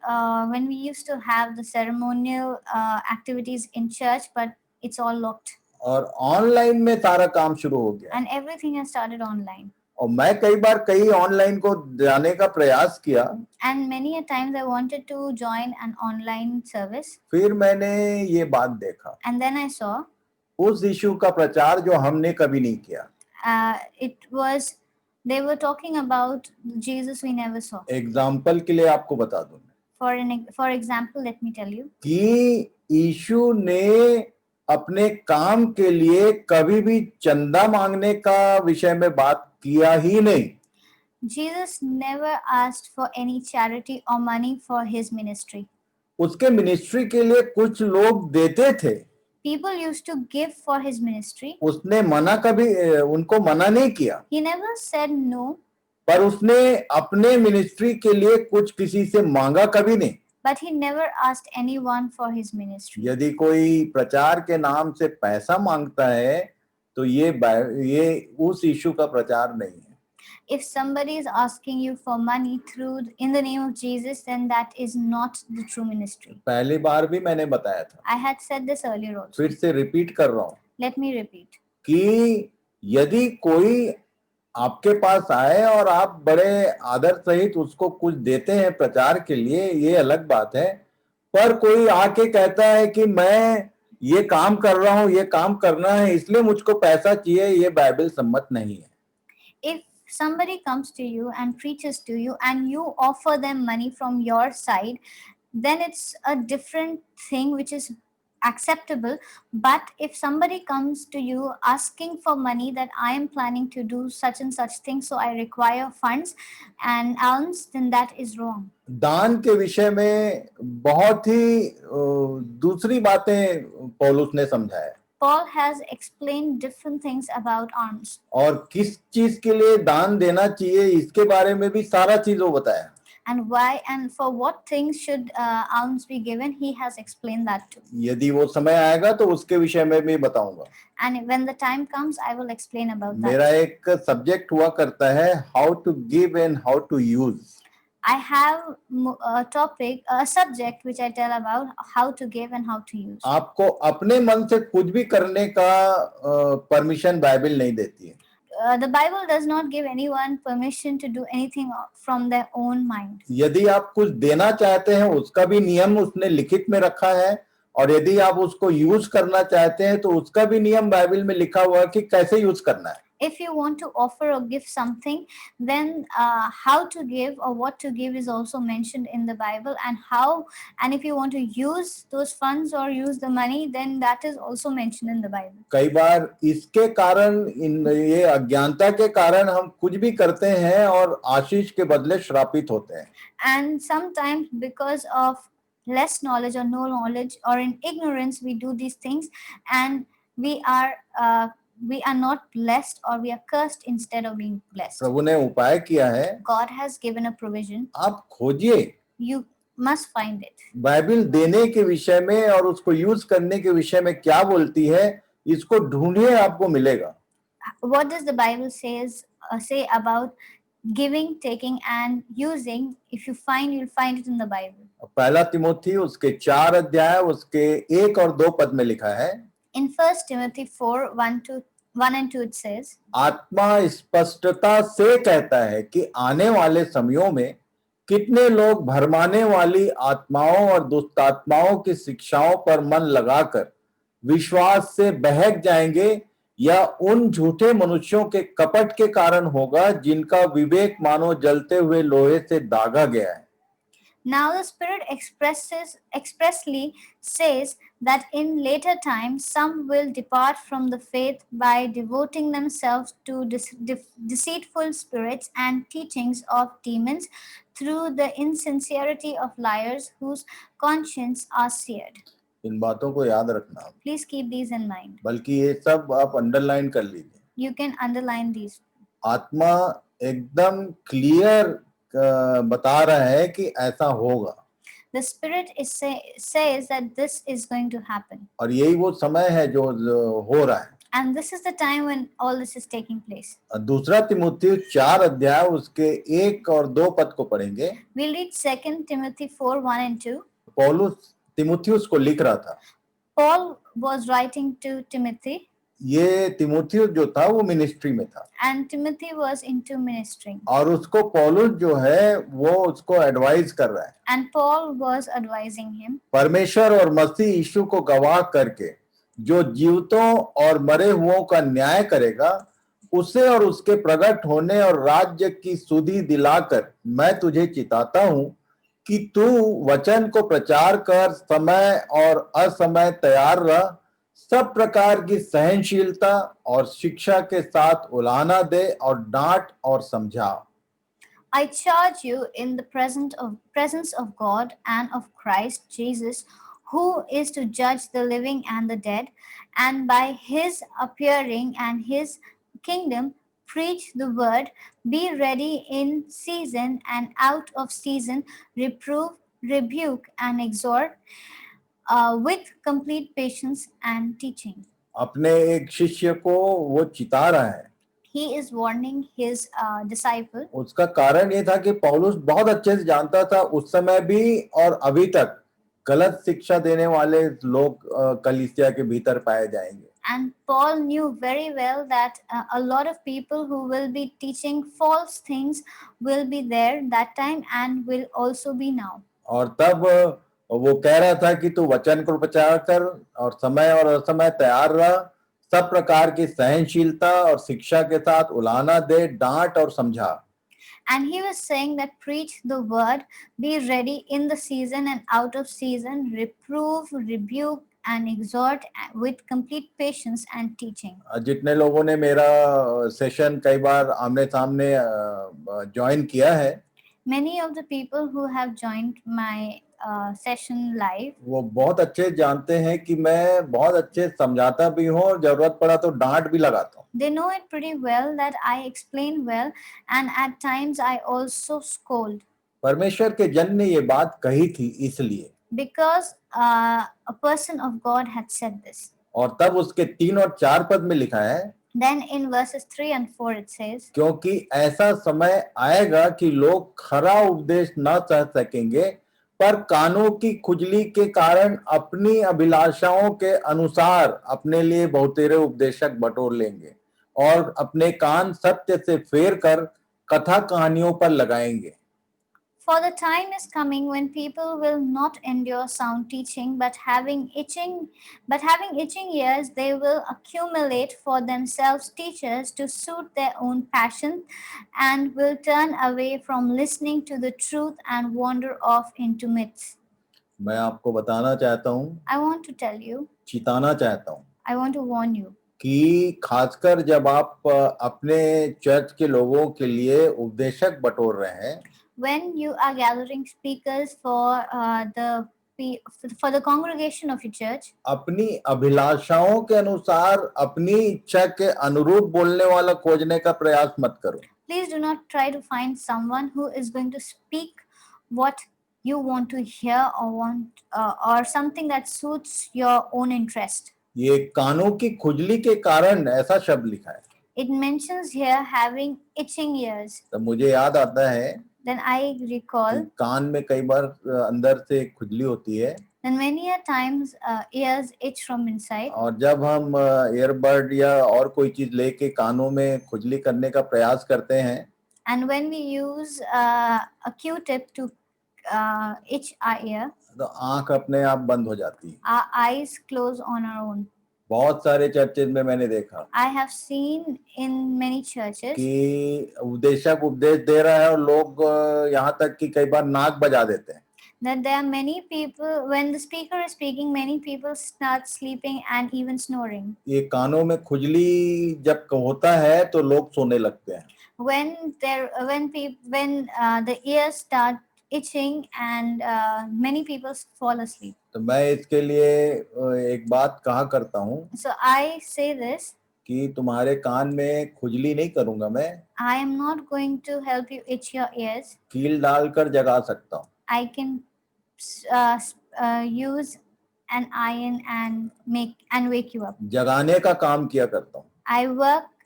B: when we used to have the ceremonial activities in church, but it's all locked.
A: और ऑनलाइन में सारा काम शुरू हो गया।
B: And everything has started online.
A: और मैं कई बार कई ऑनलाइन को जाने का प्रयास किया।
B: And many a times I wanted to join an online service.
A: फिर मैंने ये बात देखा,
B: And then I saw
A: उस यीशु का प्रचार जो हमने कभी नहीं किया।
B: they were talking about Jesus we never saw.
A: Example के लिए आपको बता दूं,
B: For example, let me tell you.
A: कि यीशु ने अपने काम के लिए कभी भी चंदा मांगने का विषय में बात किया ही नहीं।
B: Jesus never asked for any charity or money for his ministry.
A: उसके मिनिस्ट्री के लिए कुछ लोग देते थे।
B: People used to give for his ministry.
A: उसने उनको मना नहीं किया।
B: He never said no.
A: पर उसने अपने मिनिस्ट्री के लिए कुछ किसी से मांगा कभी नहीं।
B: But he never asked anyone for his ministry.
A: यदि कोई प्रचार के नाम से पैसा मांगता है तो ये उस यीशु का प्रचार नहीं है।
B: If somebody is asking you for money in the name of Jesus, then that is not the true ministry.
A: पहली बार भी मैंने बताया था।
B: I had said this earlier also.
A: फिर से रिपीट कर रहा हूँ।
B: Let me repeat.
A: कि यदि कोई आपके पास आए और आप बड़े आदर सहित उसको कुछ देते हैं प्रचार के लिए, ये अलग बात है। पर कोई आके कहता है कि मैं ये काम कर रहा हूँ, ये काम करना है, इसलिए मुझको पैसा चाहिए, ये बाइबल सम्मत नहीं है।
B: If somebody comes to you and preaches to you and you offer them money from your side, then it's a different thing which is acceptable. But if somebody comes to you asking for money that I am planning to do such and such thing, so I require funds and alms, then that is wrong.
A: दान के विषय में बहुत ही दूसरी बातें पौलुस ने समझाया।
B: Paul has explained different things about alms.
A: और किस चीज के लिए दान देना चाहिए इसके बारे में भी सारा चीज वो बताया।
B: And why and for what things should alms be given, he has explained that too.
A: यदि वो समय आएगा तो उसके विषय में भी बताऊंगा।
B: And when the time comes, I will explain about that.
A: मेरा एक सब्जेक्ट हुआ करता है how to give and how to use.
B: I have a subject which I tell about how to give and how to use.
A: आपको अपने मन से कुछ भी करने का परमिशन बाइबल नहीं देती है।
B: The Bible does not give anyone permission to do anything from their own mind.
A: यदि आप कुछ देना चाहते हैं उसका भी नियम उसने लिखित में रखा है, और यदि आप उसको यूज करना चाहते हैं तो उसका भी नियम बाइबल में लिखा हुआ है कि कैसे यूज करना है।
B: If you want to offer or give something, then how to give or what to give is also mentioned in the Bible, and if you want to use those funds or use the money, then that is also mentioned in the Bible.
A: कई बार इसके कारण, इन ये अज्ञानता के कारण हम कुछ भी करते हैं और आशीष के बदले श्रापित होते हैं.
B: And sometimes because of less knowledge or no knowledge or in ignorance we do these things, and we are not blessed or we are cursed instead of being blessed.
A: प्रभु ने उपाय किया है.
B: God has given a provision.
A: आप खोजिए.
B: You must find it.
A: Bible देने के विषय में और उसको यूज करने के विषय में क्या बोलती है, इसको ढूंढिए, आपको मिलेगा.
B: What does the Bible say about giving, taking and using? If you find, you'll find it in the Bible.
A: पहला तिमोथी उसके 4 अध्याय उसके 1 और 2 पद में लिखा है.
B: In 1 Timothy 4:1 and 2 it says,
A: आत्मा स्पष्टता से कहता है कि आने वाले समयों में कितने लोग भरमाने वाली आत्माओं और दुष्ट आत्माओं की शिक्षाओं पर मन लगाकर विश्वास से बहक जाएंगे, या उन झूठे मनुष्यों के कपट के कारण होगा जिनका विवेक मानो जलते हुए लोहे से दागा गया है.
B: Now the Spirit expressly says that in later times some will depart from the faith by devoting themselves to deceitful spirits and teachings of demons, through the insincerity of liars whose conscience are seared.
A: इन बातों को याद रखना.
B: Please keep these in mind.
A: बल्कि ये सब आप underline कर लीजिए.
B: You can underline these.
A: आत्मा एकदम क्लियर बता रहा है कि ऐसा होगा.
B: The Spirit says that this is going to happen.
A: और यही वो समय है जो हो रहा है.
B: And this is the time when all this is taking place.
A: दूसरा तिमुथियुस 4 अध्याय उसके 1 और 2 पद को पढ़ेंगे.
B: We'll read 2 Timothy 4:1 and 2.
A: पौलुस तिमुथियुस को लिख रहा था.
B: Paul was writing to Timothy.
A: ये तिमुथियुस जो था वो मिनिस्ट्री में था.
B: And Timothy was into ministry.
A: और उसको पौलुस जो है वो उसको एडवाइस कर रहा है.
B: And Paul was advising him.
A: परमेश्वर और मसीह यीशु को गवाह करके जो जीवितों और मरे हुओं का न्याय करेगा, उसे और उसके प्रकट होने और राज्य की सुधि दिलाकर मैं तुझे चिताता हूं कि तू वचन को प्रचार कर, समय और असमय तैयार रह, सब प्रकार की सहनशीलता और शिक्षा के साथ उलाहना दे और डांट और समझा.
B: I charge you in the presence of God and of Christ Jesus, who is to judge the living and the dead, and by his appearing and his kingdom preach the word, be ready in season and out of season, reprove, rebuke and exhort with complete patience and teaching.
A: अपने एक शिष्य को वो चिता रहा है.
B: He is warning his disciple.
A: उसका कारण ये था कि पौलुस बहुत अच्छे से जानता था उस समय भी और अभी तक गलत शिक्षा देने वाले लोग कलीसिया के भीतर पाए जाएंगे.
B: And Paul knew very well that a lot of people who will be teaching false things will be there that time and will also be now.
A: और तब वो कह रहा था कि तू वचन को प्रचार कर और समय और असमय तैयार रह, सब प्रकार की सहनशीलता और शिक्षा के साथ उलाहना दे, डांट और समझा.
B: And he was saying that preach the word, be ready in the season and out of season, reprove, rebuke and exhort with complete patience and teaching.
A: जितने लोगों ने मेरा सेशन कई बार आमने सामने ज्वाइन किया है,
B: many of the people who have joined my session live,
A: वो बहुत अच्छे जानते हैं कि मैं बहुत अच्छे समझाता भी हूँ और जरूरत पड़ा तो डांट भी लगाता हूँ.
B: They know it pretty well that I explain well and at times I also scold.
A: परमेश्वर के जन ने ये बात कही थी इसलिए.
B: Because a person of God had said this.
A: और तब उसके 3 और 4 पद में लिखा है.
B: Then in verses 3 and 4 it says,
A: क्योंकि ऐसा समय आएगा कि लोग खरा उपदेश न सह सकेंगे, पर कानों की खुजली के कारण अपनी अभिलाषाओं के अनुसार अपने लिए बहुतेरे उपदेशक बटोर लेंगे और अपने कान सत्य से फेर कर कथा कहानियों पर लगाएंगे.
B: For the time is coming when people will not endure sound teaching, but having itching ears, they will accumulate for themselves teachers to suit their own passion, and will turn away from listening to the truth and wander off into myths.
A: मैं आपको बताना चाहता हूँ,
B: I want to tell you,
A: चिताना चाहता हूँ
B: I want to warn you,
A: कि खासकर जब आप अपने चर्च के लोगों के लिए उपदेशक बटोर रहे हैं,
B: when you are gathering speakers for the congregation of your church,
A: अपनी अभिलाषाओं के अनुसार अपनी इच्छा के अनुरूप बोलने वाला खोजने का प्रयास मत करो.
B: please do not try to find someone who is going to speak what you want to hear or something that suits your own interest.
A: ये कानों की खुजली के कारण ऐसा शब्द लिखा है.
B: It mentions here having itching ears.
A: तो मुझे याद आता है
B: Then I recall
A: कि कान में कई बार अंदर से खुजली होती है,
B: then many a times ears itch from inside,
A: और जब हम ईयरबड या और कोई चीज लेके कानों में खुजली करने का प्रयास करते हैं,
B: and when we use a Q-tip to itch our ear,
A: तो आंख अपने आप बंद हो जाती है.
B: our eyes close on our own.
A: बहुत सारे चर्चेज में मैंने देखा
B: I have seen in many churches
A: कि उपदेशक उपदेश दे रहा है और लोग यहाँ तक कि कई बार नाक बजा देते हैं.
B: that there are many people, when the speaker is speaking, many people start sleeping and even snoring.
A: ये कानों में खुजली जब होता है तो लोग सोने लगते हैं.
B: When the ears start itching and many people fall asleep.
A: तो मैं इसके लिए एक बात कहा करता हूँ
B: So I say this,
A: कि तुम्हारे कान में खुजली नहीं करूंगा मैं,
B: I am not going to help you itch your ears.
A: कील डालकर जगा सकता हूँ.
B: I can use an iron and wake you up.
A: जगाने का काम किया करता हूँ.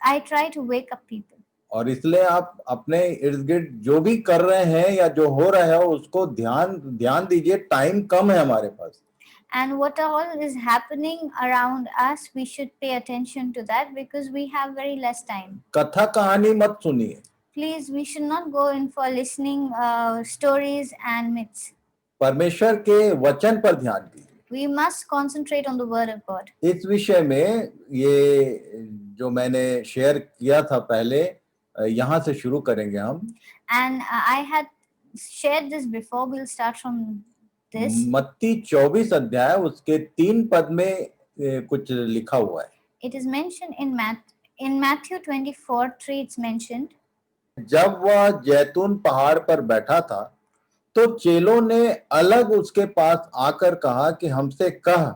B: I try to wake up people.
A: और इसलिए आप अपने इर्द गिर्द जो भी कर रहे हैं या जो हो रहा है उसको ध्यान दीजिए. टाइम कम है हमारे पास.
B: And what all is happening around us, we should pay attention to that because we have very less time.
A: कथा कहानी मत सुनिए.
B: Please, we should not go in for listening stories and myths.
A: परमेश्वर के वचन पर ध्यान दीजिए.
B: We must concentrate on the word of God.
A: इस विषय में ये जो मैंने शेयर किया था पहले, यहाँ से शुरू करेंगे हम.
B: And I had shared this before. We'll start from this.
A: मत्ती 24 अध्याय उसके 3 पद में कुछ लिखा हुआ है.
B: It is mentioned in Matthew 24:3. It's mentioned.
A: जब वह जैतून पहाड़ पर बैठा था तो चेलों ने अलग उसके पास आकर कहा कि हमसे कह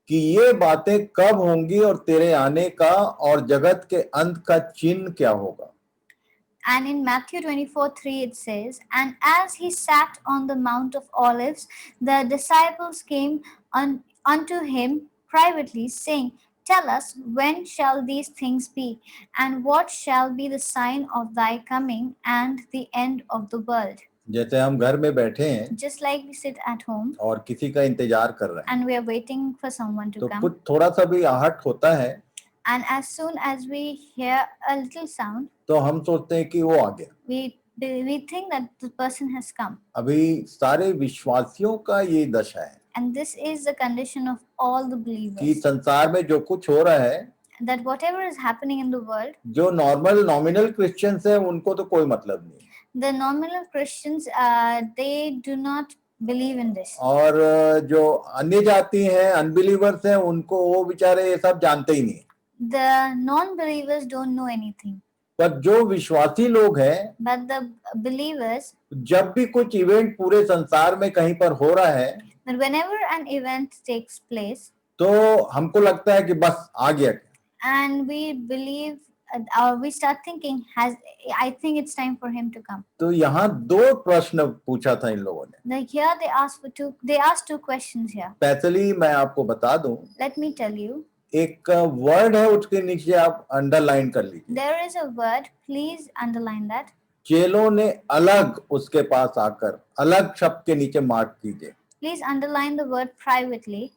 A: कि ये बातें कब होंगी और तेरे आने का और जगत के अंत का चिन्ह क्या होगा.
B: And in Matthew 24:3 it says, and as he sat on the Mount of Olives, the disciples came unto him privately, saying, tell us, when shall these things be, and what shall be the sign of thy coming and the end of the world?
A: जैसे हम घर में बैठे हैं
B: Just like we sit at home
A: और किसी का इंतजार कर रहे हैं,
B: and we are waiting for someone to
A: तो
B: come,
A: कुछ थोड़ा सा भी आहट होता है
B: and as soon as we hear a little sound,
A: तो हम सोचते हैं कि वो आ गया.
B: we think that the person has come.
A: अभी सारे विश्वासियों का ये दशा है
B: And this is the condition of all the
A: कि
B: believers,
A: संसार में जो कुछ हो रहा है,
B: that whatever is happening in the world,
A: जो नॉमिनल क्रिश्चियंस हैं उनको तो कोई मतलब नहीं,
B: the nominal Christians, they do not believe in this.
A: और जो अन्य जाति हैं, अनबिलीवर्स हैं, उनको वो बेचारे ये सब जानते ही नहीं.
B: The non-believers don't know anything,
A: पर जो विश्वासी लोग हैं,
B: but the believers,
A: जब भी कुछ इवेंट पूरे संसार में कहीं पर हो रहा है
B: that whenever an event takes place,
A: तो हमको लगता है कि बस आ गया.
B: and we believe, or we start thinking, I think it's time for him to come.
A: तो यहाँ 2 प्रश्न पूछा था इन लोगों ने.
B: Here they asked two questions here.
A: Specially मैं आपको बता दूं,
B: Let me tell you,
A: एक वर्ड है उसके नीचे आप अंडरलाइन कर लीजिए.
B: there is a word, please underline that.
A: चेलों ने अलग उसके पास आकर, अलग शब्द के नीचे मार्क कीजिए.
B: Please underline the word privately.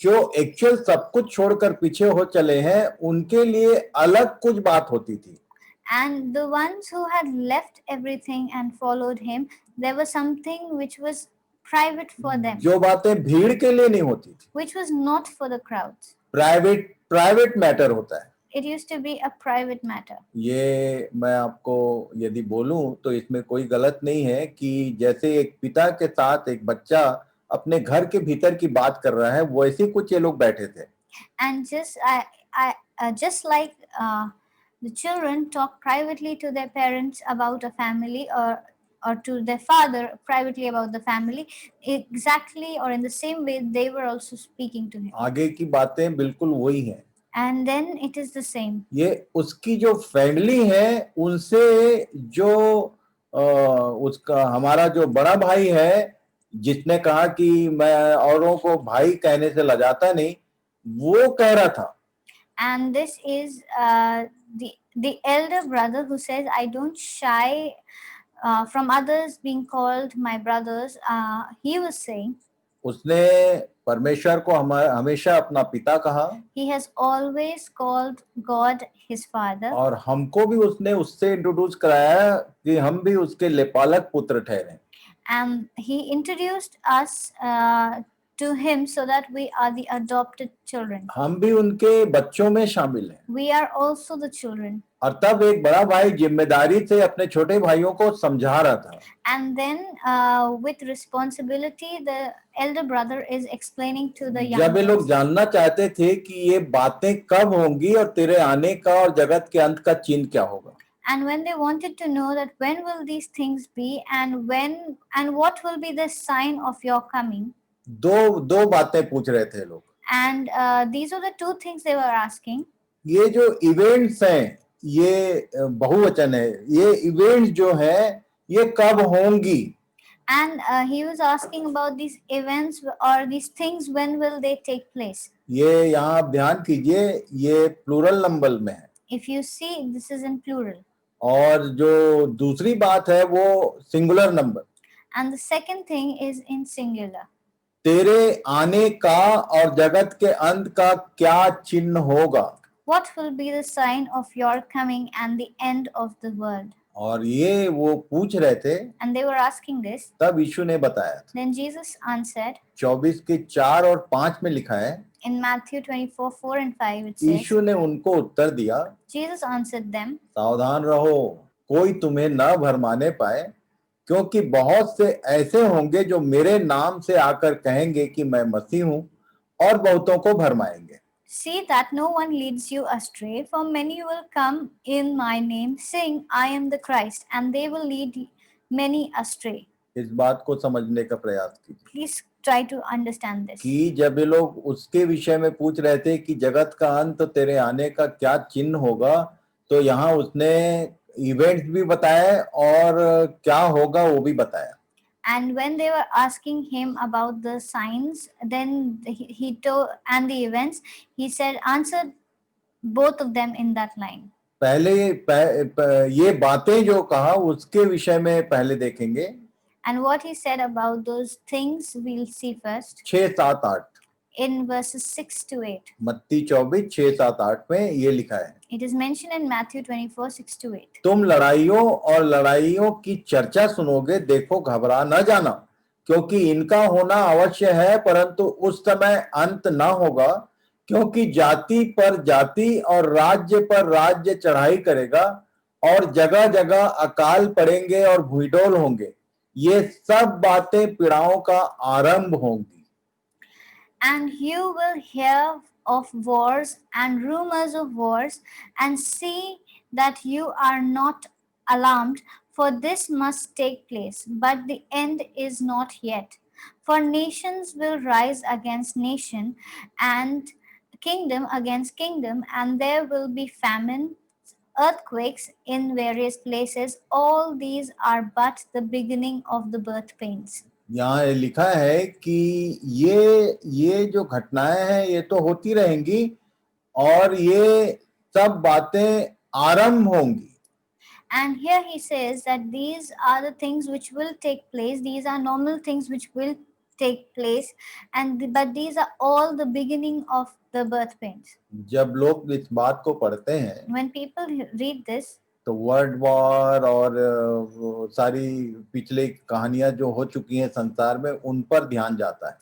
A: जो एक्चुअल सब कुछ छोड़कर पीछे हो चले हैं उनके लिए अलग कुछ बात होती थी.
B: And the ones who had left everything and followed him, there was something which was private for them,
A: जो बातें भीड़ के लिए नहीं होती थी,
B: which was not for the crowds.
A: Private matter होता है।
B: It used to be a private matter.
A: ये मैं आपको यदि बोलूं तो इसमें कोई गलत नहीं है कि जैसे एक पिता के साथ एक बच्चा अपने घर के भीतर की बात कर रहा है, वैसे कुछ ये लोग बैठे थे।
B: And just like the children talk privately to their parents about a family, or to their father privately about the family, exactly or in the same way they were also speaking to him.
A: आगे की बातें बिल्कुल वही हैं।
B: And then it is the same.
A: ये उसकी जो family है उनसे जो उसका हमारा जो बड़ा भाई है जिसने कहा कि मैं औरों को भाई कहने से लजाता नहीं, वो कह रहा था।
B: And this is the elder brother who says, I don't shy from others being called my brothers. He was saying,
A: उसने परमेश्वर को हमेशा अपना पिता कहा,
B: he has always called God his father.
A: और हमको भी उसने उससे इंट्रोड्यूस कराया कि हम भी उसके लेपालक पुत्र ठहरे।
B: And he introduced us to him so that we are the adopted children.
A: हम भी उनके बच्चों में शामिल हैं।
B: We are also the children.
A: और तब एक बड़ा भाई जिम्मेदारी से अपने छोटे भाइयों को समझा रहा था।
B: And then with responsibility the elder brother is explaining to the young
A: जब ये लोग
B: ones.
A: जानना चाहते थे कि ये बातें कब होंगी और तेरे आने का और जगत के अंत का चिन्ह क्या होगा।
B: And when they wanted to know that when will these things be, and what will be the sign of your coming,
A: दो बातें पूछ रहे थे लोग।
B: and these are the two things they were asking.
A: ये जो इवेंट्स हैं, ये बहुवचन है, ये इवेंट्स जो हैं ये कब होंगी।
B: And he was asking about these events or these things, when will they take place.
A: ये यहाँ आप ध्यान कीजिए, ये प्लूरल नंबर में है।
B: If you see, this is in plural.
A: और जो दूसरी बात है वो singular number.
B: And the second thing is in singular.
A: तेरे आने का और जगत के अंत का क्या चिन्ह होगा।
B: What will be the sign of your coming and the end of the world?
A: और ये वो पूछ रहे थे।
B: And they were asking this.
A: तब यीशु ने बताया।
B: Then Jesus answered.
A: 24 के 4 और 5 में लिखा है।
B: In Matthew 24:4 and 5 it says.
A: यीशु ने उनको उत्तर दिया।
B: Jesus answered them.
A: सावधान रहो, कोई तुम्हें न भरमाने पाए, क्योंकि बहुत से ऐसे होंगे जो मेरे नाम से आकर कहेंगे कि मैं मसीह हूं, और बहुतों को भरमाएंगे।
B: See that no one leads you astray, for many will come in my name, saying, I am the Christ, and they will lead many astray.
A: इस बात को समझने का प्रयास कीजिए।
B: Please try to understand this.
A: कि जब ये लोग उसके विषय में पूछ रहे थे कि जगत का अंत तेरे आने का क्या चिन्ह होगा, तो यहाँ उसने इवेंट्स भी बताए और क्या होगा वो भी बताया।
B: And when they were asking him about the signs, then he told, and the events, he said, answered both of them in that line.
A: पहले ये बातें जो कहा उसके विषय में पहले देखेंगे।
B: And what he said about those things we'll see first.
A: 6, 7, 8
B: in verses 6 to 8.
A: मत्ती 24, 6, 7, 8 में ये लिखा है।
B: It is mentioned in Matthew 24, 6 to 8.
A: तुम लड़ाइयों और लड़ाइयों की चर्चा सुनोगे, देखो घबरा न जाना, क्योंकि इनका होना अवश्य है, परंतु उस समय अंत न होगा, क्योंकि जाति पर जाति और राज्य पर राज्य चढ़ाई करेगा, और जगह जगह अकाल पड़ेंगे और भूडोल होंगे। ये सब बातें पीड़ाओं का आरंभ होंगी।
B: And you will hear of wars and rumors of wars, and see that you are not alarmed, for this must take place, but the end is not yet. For nations will rise against nation, and kingdom against kingdom, and there will be famine, earthquakes in various places. All these are but the beginning of the birth pains.
A: यहाँ लिखा है कि ये जो घटनाएं हैं ये तो होती रहेंगी, और ये सब बातें आरंभ होंगी।
B: And here he says that these are the things which will take place. These are normal things which will take place, but these are all the beginning of the birth pains.
A: जब लोग इस बात को पढ़ते हैं,
B: when people read this,
A: तो world war और वो सारी पिछले कहानियां जो हो चुकी हैं संसार में, उन पर ध्यान जाता है.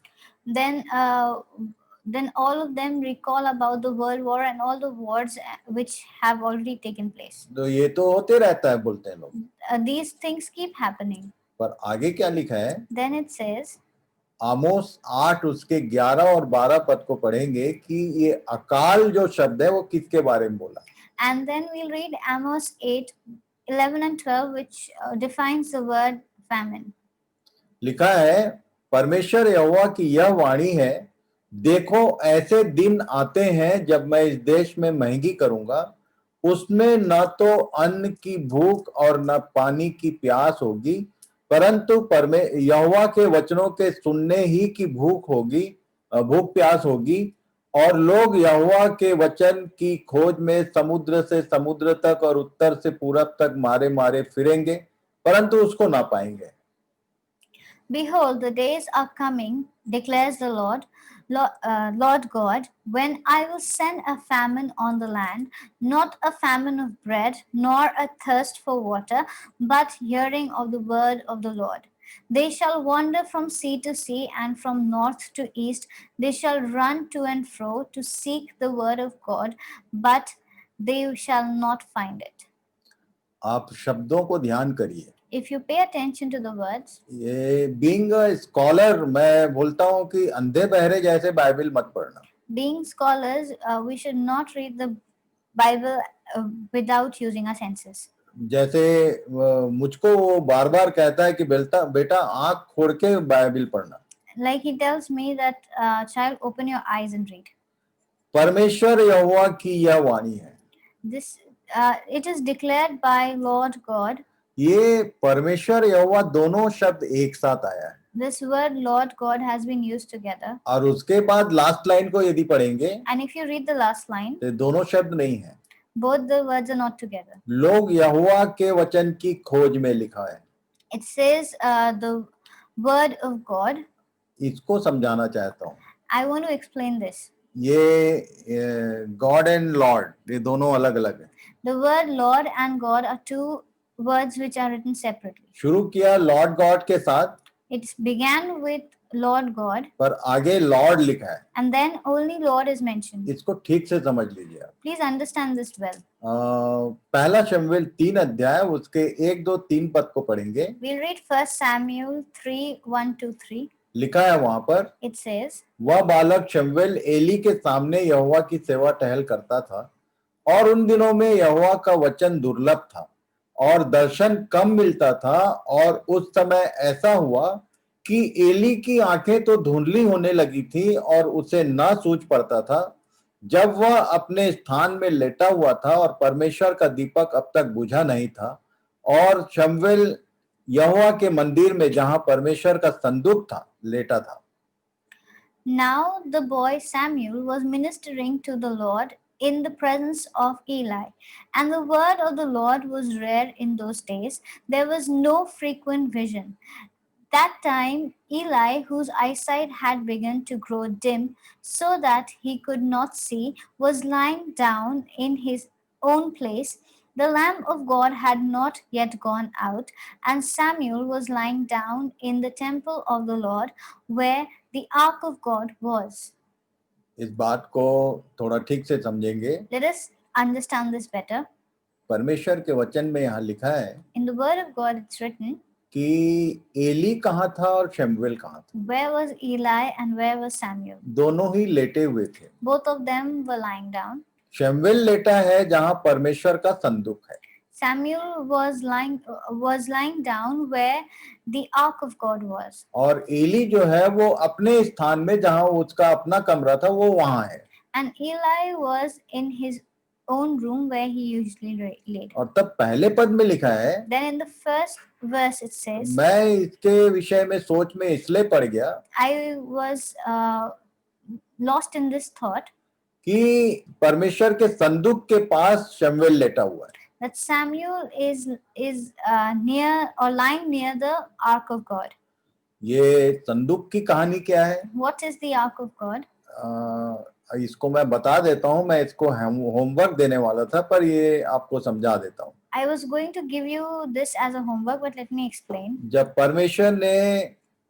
B: Then all of them recall about the world war and all the wars which have already taken place.
A: तो ये तो होते रहता है, बोलते हैं लोग.
B: These things keep happening.
A: पर आगे क्या लिखा है?
B: Then it says,
A: आमोस 8 उसके 11 और 12 पद को पढ़ेंगे कि ये अकाल जो शब्द है वो किसके बारे में बोला.
B: and then we'll read Amos 8, 11 and 12, which defines the word famine.
A: लिखा है, परमेश्वर यहोवा की यह वाणी है, देखो ऐसे दिन आते हैं जब मैं इस देश में महंगी करूंगा, उसमें न तो अन्न की भूख और न पानी की प्यास होगी, परंतु यहोवा के वचनों के सुनने ही की भूख प्यास होगी, और लोग यहोवा के वचन की खोज में समुद्र से समुद्र तक और उत्तर से पूरब तक मारे मारे फिरेंगे, परंतु उसको ना पाएंगे.
B: Behold, the days are coming, declares the Lord God, when I will send a famine on the land, not a famine of bread, nor a thirst for water, but hearing of the word of the Lord. They shall wander from sea to sea, and from north to east. They shall run to and fro to seek the word of God, but they shall not find it.
A: आप शब्दों को ध्यान करिए.
B: If you pay attention to the words,
A: ये being a scholar, मैं बोलता हूँ कि अंधे बहरे जैसे बाइबल मत पढ़ना.
B: being scholars, we should not read the Bible without using our senses.
A: जैसे मुझको वो बार बार कहता है कि बेटा आंख खोल के बाइबल पढ़ना.
B: Like he tells me that, child, open your eyes and read.
A: परमेश्वर यहोवा की यह वाणी है.
B: This it is declared by Lord God.
A: ये परमेश्वर यहोवा दोनों शब्द एक साथ आया है.
B: This word Lord God has been used together.
A: और उसके बाद लास्ट लाइन को यदि पढ़ेंगे,
B: And if you read the last line,
A: तो दोनों शब्द नहीं है.
B: both the words are not together.
A: लोग यहोवा के वचन की खोज में लिखा है.
B: It says the word of God.
A: इसको समझाना चाहता हूँ.
B: I want to explain this.
A: ये गॉड एंड लॉर्ड, ये दोनों अलग अलग है.
B: The word Lord and God are two words which are written separately.
A: शुरू किया लॉर्ड गॉड के साथ,
B: It began with Lord God,
A: पर आगे लॉर्ड लिखा है.
B: and then only Lord is mentioned.
A: इसको ठीक से समझ लीजिए आप.
B: Please understand this well.
A: पहला शमूएल 3 अध्याय उसके 1, 2, 3 पद को पढ़ेंगे.
B: We'll read 1 Samuel 3, 1 to 3.
A: लिखा है वहां पर,
B: It says,
A: वह बालक शमूएल एली के सामने यहोवा की सेवा टहल करता था, और उन दिनों में यहोवा का वचन दुर्लभ था और दर्शन कम मिलता था. और उस समय ऐसा हुआ कि एली की आंखें तो धुंधली होने लगी थी और उसे ना सूझ पड़ता था, जब वह अपने स्थान में लेटा हुआ था, और परमेश्वर का दीपक अब तक बुझा नहीं था. और शमूएल यहोवा के मंदिर में जहां परमेश्वर का संदूक था लेटा था.
B: Now the boy Samuel was ministering to the Lord in the presence of Eli, and the word of the Lord was rare in those days. There was no frequent vision. That time Eli, whose eyesight had begun to grow dim so that he could not see, was lying down in his own place. The Lamb of God had not yet gone out, and Samuel was lying down in the temple of the Lord, where the ark of God was.
A: इस बात को थोड़ा ठीक से समझेंगे.
B: Let us understand this better.
A: परमेश्वर के वचन में यहाँ लिखा है
B: In the word of God it's written,
A: कि एली कहाँ था और शमूएल कहाँ था.
B: where was Eli and where was Samuel?
A: दोनों ही लेटे हुए थे.
B: Both of them were lying down.
A: शमूएल लेटा है जहां परमेश्वर का संदूक है.
B: Samuel was lying down where the ark of God was.
A: और एली जो है वो अपने स्थान में जहां उसका अपना कमरा था वो वहां है.
B: And Eli was in his own room where he usually laid.
A: और तब पहले पद में लिखा है,
B: Then in the first verse it says,
A: मैं इसके विषय में सोच में इसलिए पड़ गया
B: I was lost in this thought
A: कि परमेश्वर के संदूक के पास शमूएल लेटा हुआ है.
B: that Samuel is near or lying near the ark of God.
A: ये संदूक की कहानी क्या है?
B: What is the ark of God?
A: इसको मैं बता देता हूँ. मैं इसको होमवर्क देने वाला था, पर ये आपको समझा देता हूँ.
B: I was going to give you this as a homework, but let me explain.
A: जब परमेश्वर ने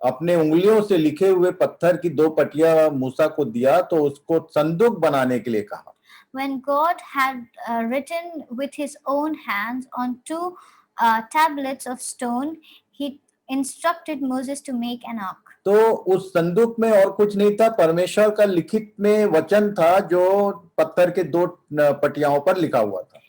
A: अपने उंगलियों से लिखे हुए पत्थर की 2 पटिया मूसा को दिया तो उसको संदूक बनाने के लिए कहा.
B: When God had written with his own hands on 2 tablets of stone, he instructed Moses to make an ark.
A: तो उस संदूक में और कुछ नहीं था, परमेश्वर का लिखित में वचन था जो पत्थर के 2 पटियाओं पर लिखा हुआ था.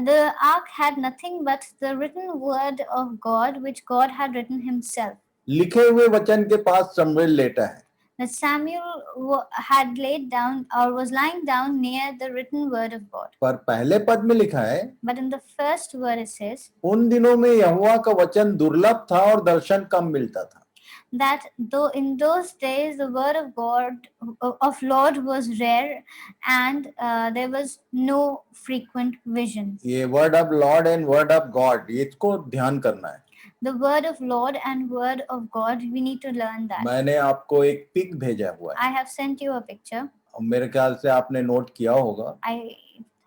B: The ark had nothing but the written word of God, which God had written himself.
A: लिखे हुए वचन के पास शमूएल लेटा है.
B: That Samuel had laid down or was lying down near the written word of God.
A: पर पहले पद में लिखा है,
B: But in the first word it says
A: उन दिनों में यहोवा का वचन दुर्लभ था और दर्शन कम मिलता था.
B: that though in those days the word of God of Lord was rare, and there was no frequent vision.
A: ये word of Lord and word of God, इसको ध्यान करना है.
B: The word of Lord and word of God, we need to learn that.
A: मैंने आपको एक pick भेजा हुआ है.
B: I have sent you a picture.
A: मेरे ख्याल से आपने नोट किया होगा.
B: I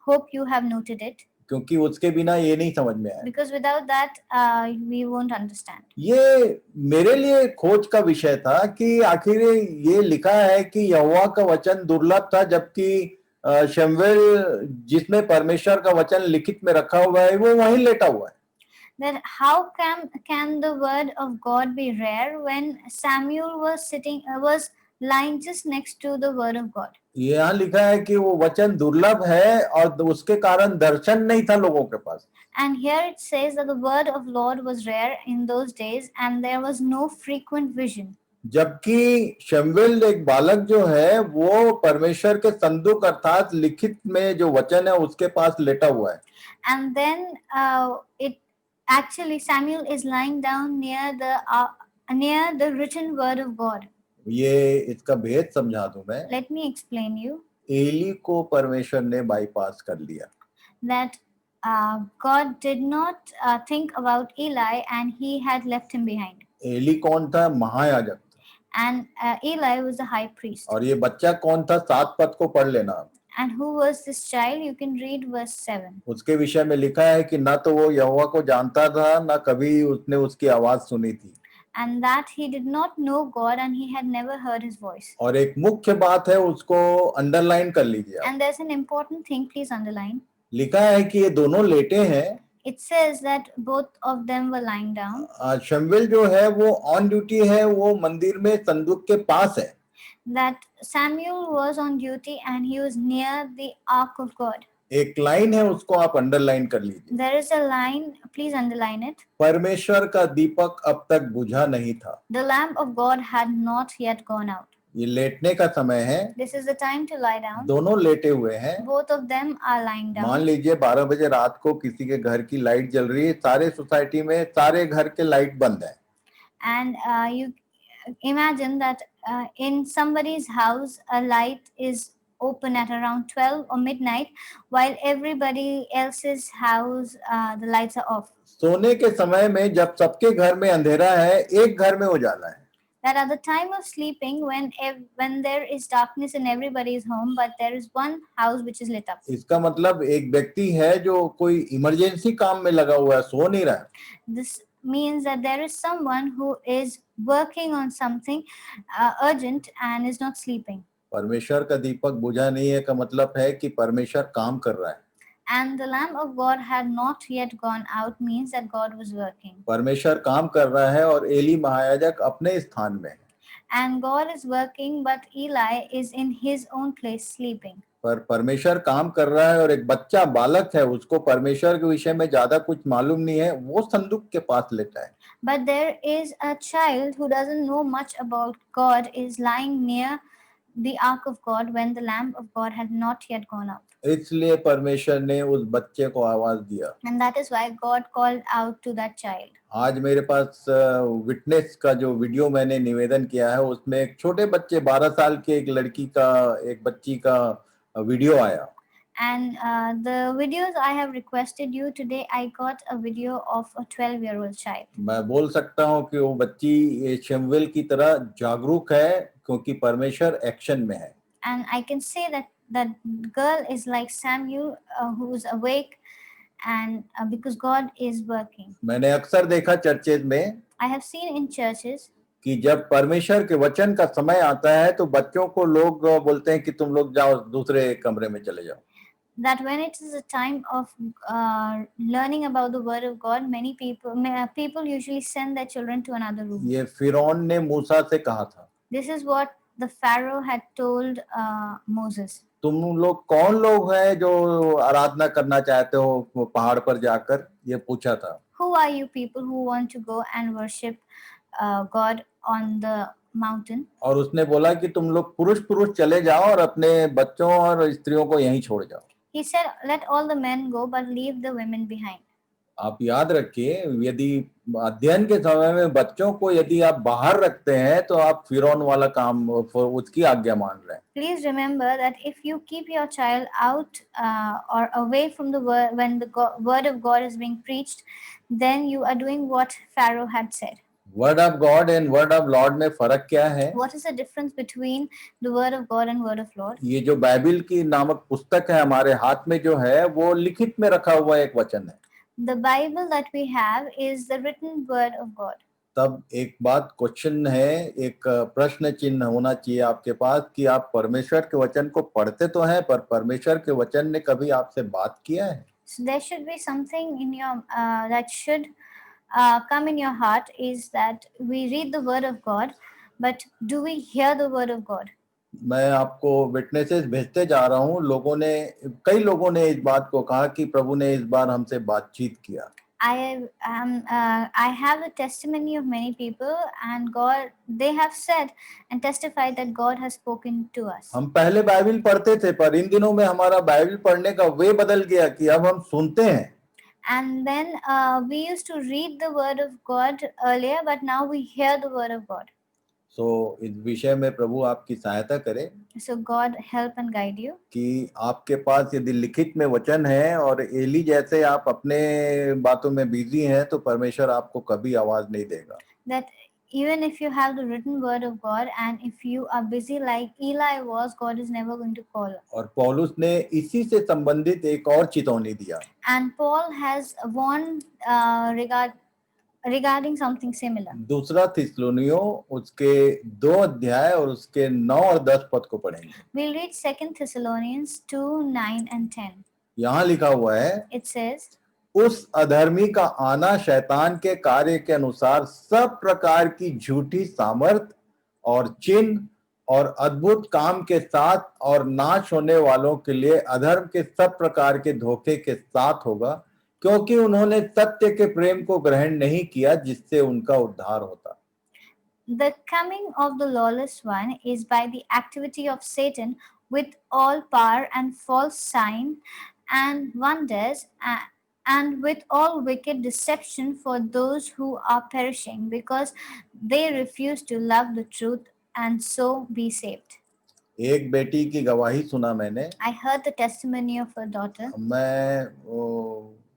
B: hope you have noted it.
A: क्योंकि उसके बिना ये नहीं समझ में आया.
B: Because without that, we won't understand.
A: ये मेरे लिए खोज का विषय था कि आखिर ये लिखा है कि यहोवा का वचन दुर्लभ था, जबकि शमूएल जिसमें परमेश्वर का वचन लिखित में रखा हुआ है वो वहीं लेटा हुआ है.
B: Then how can the word of God be rare when Samuel was lying just next to the word of God?
A: यहाँ लिखा है कि वो वचन दुर्लभ है और उसके कारण दर्शन नहीं था लोगों के पास.
B: And here it says that the word of Lord was rare in those days and there was no frequent vision.
A: जबकि शमूएल एक बालक जो है वो परमेश्वर के संदूक अर्थात लिखित में जो वचन है उसके पास लेटा हुआ है.
B: And then it actually Samuel is lying down near the written word of God.
A: ये इसका भेद समझा दूं मैं.
B: Let me explain you
A: Eli को परमेश्वर ने बाईपास कर लिया.
B: that God did not think about Eli and he had left him behind.
A: Eli कौन था? महायाजक था.
B: And Eli was the high priest.
A: और ये बच्चा कौन था? 7 पद को पढ़ लेना.
B: And who was this child? You can read verse 7.
A: उसके विषय में लिखा है कि ना तो वो यहोवा को जानता था, ना कभी उसने उसकी आवाज सुनी थी.
B: And that he did not know God and he had never heard his voice.
A: और एक मुख्य बात है, उसको अंडरलाइन कर लीजिए.
B: And there's an important thing, please underline.
A: लिखा है कि ये दोनों लेटे हैं.
B: It says that both of them were lying down.
A: शमूएल जो है वो ऑन ड्यूटी है, वो मंदिर में संदूक के पास है.
B: That Samuel was on duty and he was near the ark of God.
A: एक लाइन है, उसको आप अंडरलाइन कर लीजिए.
B: There is a line, please underline it.
A: परमेश्वर का दीपक अब तक बुझा नहीं था.
B: The lamp of God had not yet gone out.
A: ये लेटने का समय है.
B: This is the time to lie down.
A: दोनों लेटे हुए हैं.
B: Both of them are lying down.
A: मान लीजिए 12 बजे रात को किसी के घर की लाइट जल रही है. सारे सोसाइटी में सारे घर के लाइट बंद है.
B: And you imagine that in somebody's house a light is open at around 12 or midnight while everybody else's house the lights are off.
A: सोने के समय में जब सबके घर में अंधेरा है, एक घर में उजाला है.
B: That at the time of sleeping, when there is darkness in everybody's home, but there is one house which is lit up.
A: इसका मतलब एक व्यक्ति है जो कोई इमरजेंसी काम में लगा हुआ है, सो नहीं रहा है.
B: This means that there is someone who is working on something urgent and is not sleeping.
A: परमेश्वर का दीपक बुझा नहीं है का मतलब है कि परमेश्वर काम कर रहा है.
B: And the lamp of God had not yet gone out means that God was working.
A: परमेश्वर काम कर रहा है और एली महायाजक अपने स्थान में है.
B: And God is working, but Eli is in his own place sleeping.
A: पर परमेश्वर काम कर रहा है और एक बच्चा बालक है, उसको परमेश्वर के विषय में ज्यादा कुछ मालूम नहीं है, वो संदूक के पास लेटा है.
B: But there is a child who doesn't know much about God is lying near the ark of God when the lamp of God had not yet gone out.
A: इसलिए परमेश्वर ने उस बच्चे को आवाज दिया.
B: And that is why God called out to that child.
A: आज मेरे पास विटनेस का जो वीडियो मैंने निवेदन किया है उसमें एक छोटे बच्चे 12 साल के एक लड़की का, एक बच्ची का वीडियो आया.
B: And the videos I have requested you today, I got a video of a 12-year-old child.
A: मैं बोल सकता हूँ कि वो बच्ची शमूएल की तरह जागरूक है क्योंकि परमेश्वर एक्शन में है.
B: And I can say that that girl is like Samuel, who is awake and because God is working.
A: मैंने अक्सर देखा चर्चेज में
B: I have seen in churches
A: कि जब परमेश्वर के वचन का समय आता है तो बच्चों को लोग बोलते हैं कि तुम लोग जाओ दूसरे कमरे में चले जाओ.
B: that when it is a time of learning about the word of God, many people usually send their children to another room.
A: ये फिरौन ने मूसा से कहा था.
B: This is what the Pharaoh had told Moses.
A: तुम लोग कौन लोग हैं जो आराधना करना चाहते हो पहाड़ पर जाकर, ये पूछा था.
B: Who are you people who want to go and worship God on the mountain?
A: और उसने बोला कि तुम लोग पुरुष चले जाओ और अपने बच्चों और स्त्रियों को यहीं छोड़ जाओ.
B: He said, let all the men go, but leave the women behind.
A: आप याद रखिए, यदि अध्ययन के समय में बच्चों को यदि आप बाहर रखते हैं तो आप फिरौन वाला काम उसकी आज्ञा मान रहे हैं.
B: Please remember that if you keep your child out or away from the word when the word of God is being preached, then you are doing what Pharaoh had said.
A: Word of God and word of Lord में फर्क क्या है?
B: What is the difference between the word of God and word of Lord?
A: ये जो Bible की नामक पुस्तक है हमारे हाथ में जो है वो लिखित में रखा हुआ एक वचन है.
B: The Bible that we have is the written word of God.
A: तब एक बात क्वेश्चन है, एक प्रश्न चिन्ह होना चाहिए आपके पास कि आप परमेश्वर के वचन को पढ़ते तो हैं पर परमेश्वर के वचन ने कभी आपसे बात किया है?
B: So there should be something in your that should come in your heart, is that we read the word of God, but do we hear the word of God?
A: मैं आपको विटनेसेस भेजते जा रहा हूँ. कई लोगों ने इस बात को कहा कि प्रभु ने इस बार हमसे बातचीत किया.
B: I have the testimony of many people, and they have said and testified that God has spoken to us.
A: हम पहले बाइबिल पढ़ते थे पर इन दिनों में हमारा बाइबिल पढ़ने का वे बदल गया कि अब हम सुनते हैं.
B: And then we used to read the word of God earlier, but now we hear the word of God.
A: So इस विषय में प्रभु आपकी सहायता करे.
B: So God help and guide you.
A: कि आपके पास यदि लिखित में वचन है और एली जैसे आप अपने बातों में बिजी हैं तो परमेश्वर आपको कभी आवाज नहीं देगा.
B: That even if you have the written word of God and if you are busy like Eli was, God is never going to call.
A: और पौलुस ने इसी से संबंधित एक और चेतावनी दिया.
B: And Paul has warned regarding something similar.
A: दूसरा थिस्सलुनीयों उसके 2 अध्याय और उसके 9 और 10 पद को पढ़ेंगे.
B: We'll read 2 Thessalonians 2:9 and 10.
A: यहाँ लिखा हुआ है,
B: It says,
A: उस अधर्मी का आना शैतान के कार्य के अनुसार सब प्रकार की झूठी सामर्थ और चिन्ह और अद्भुत काम के साथ और नाश होने वालों के लिए अधर्म के सब प्रकार के धोखे के साथ होगा, क्योंकि उन्होंने सत्य के प्रेम को ग्रहण नहीं किया जिससे उनका उद्धार होता.
B: The coming of the lawless one is by the activity of Satan with all power and false sign and wonders and with all wicked deception for those who are perishing, because they refuse to love the truth and so be saved.
A: एक बेटी की गवाही सुना मैंने.
B: I heard the testimony of a daughter.
A: मैं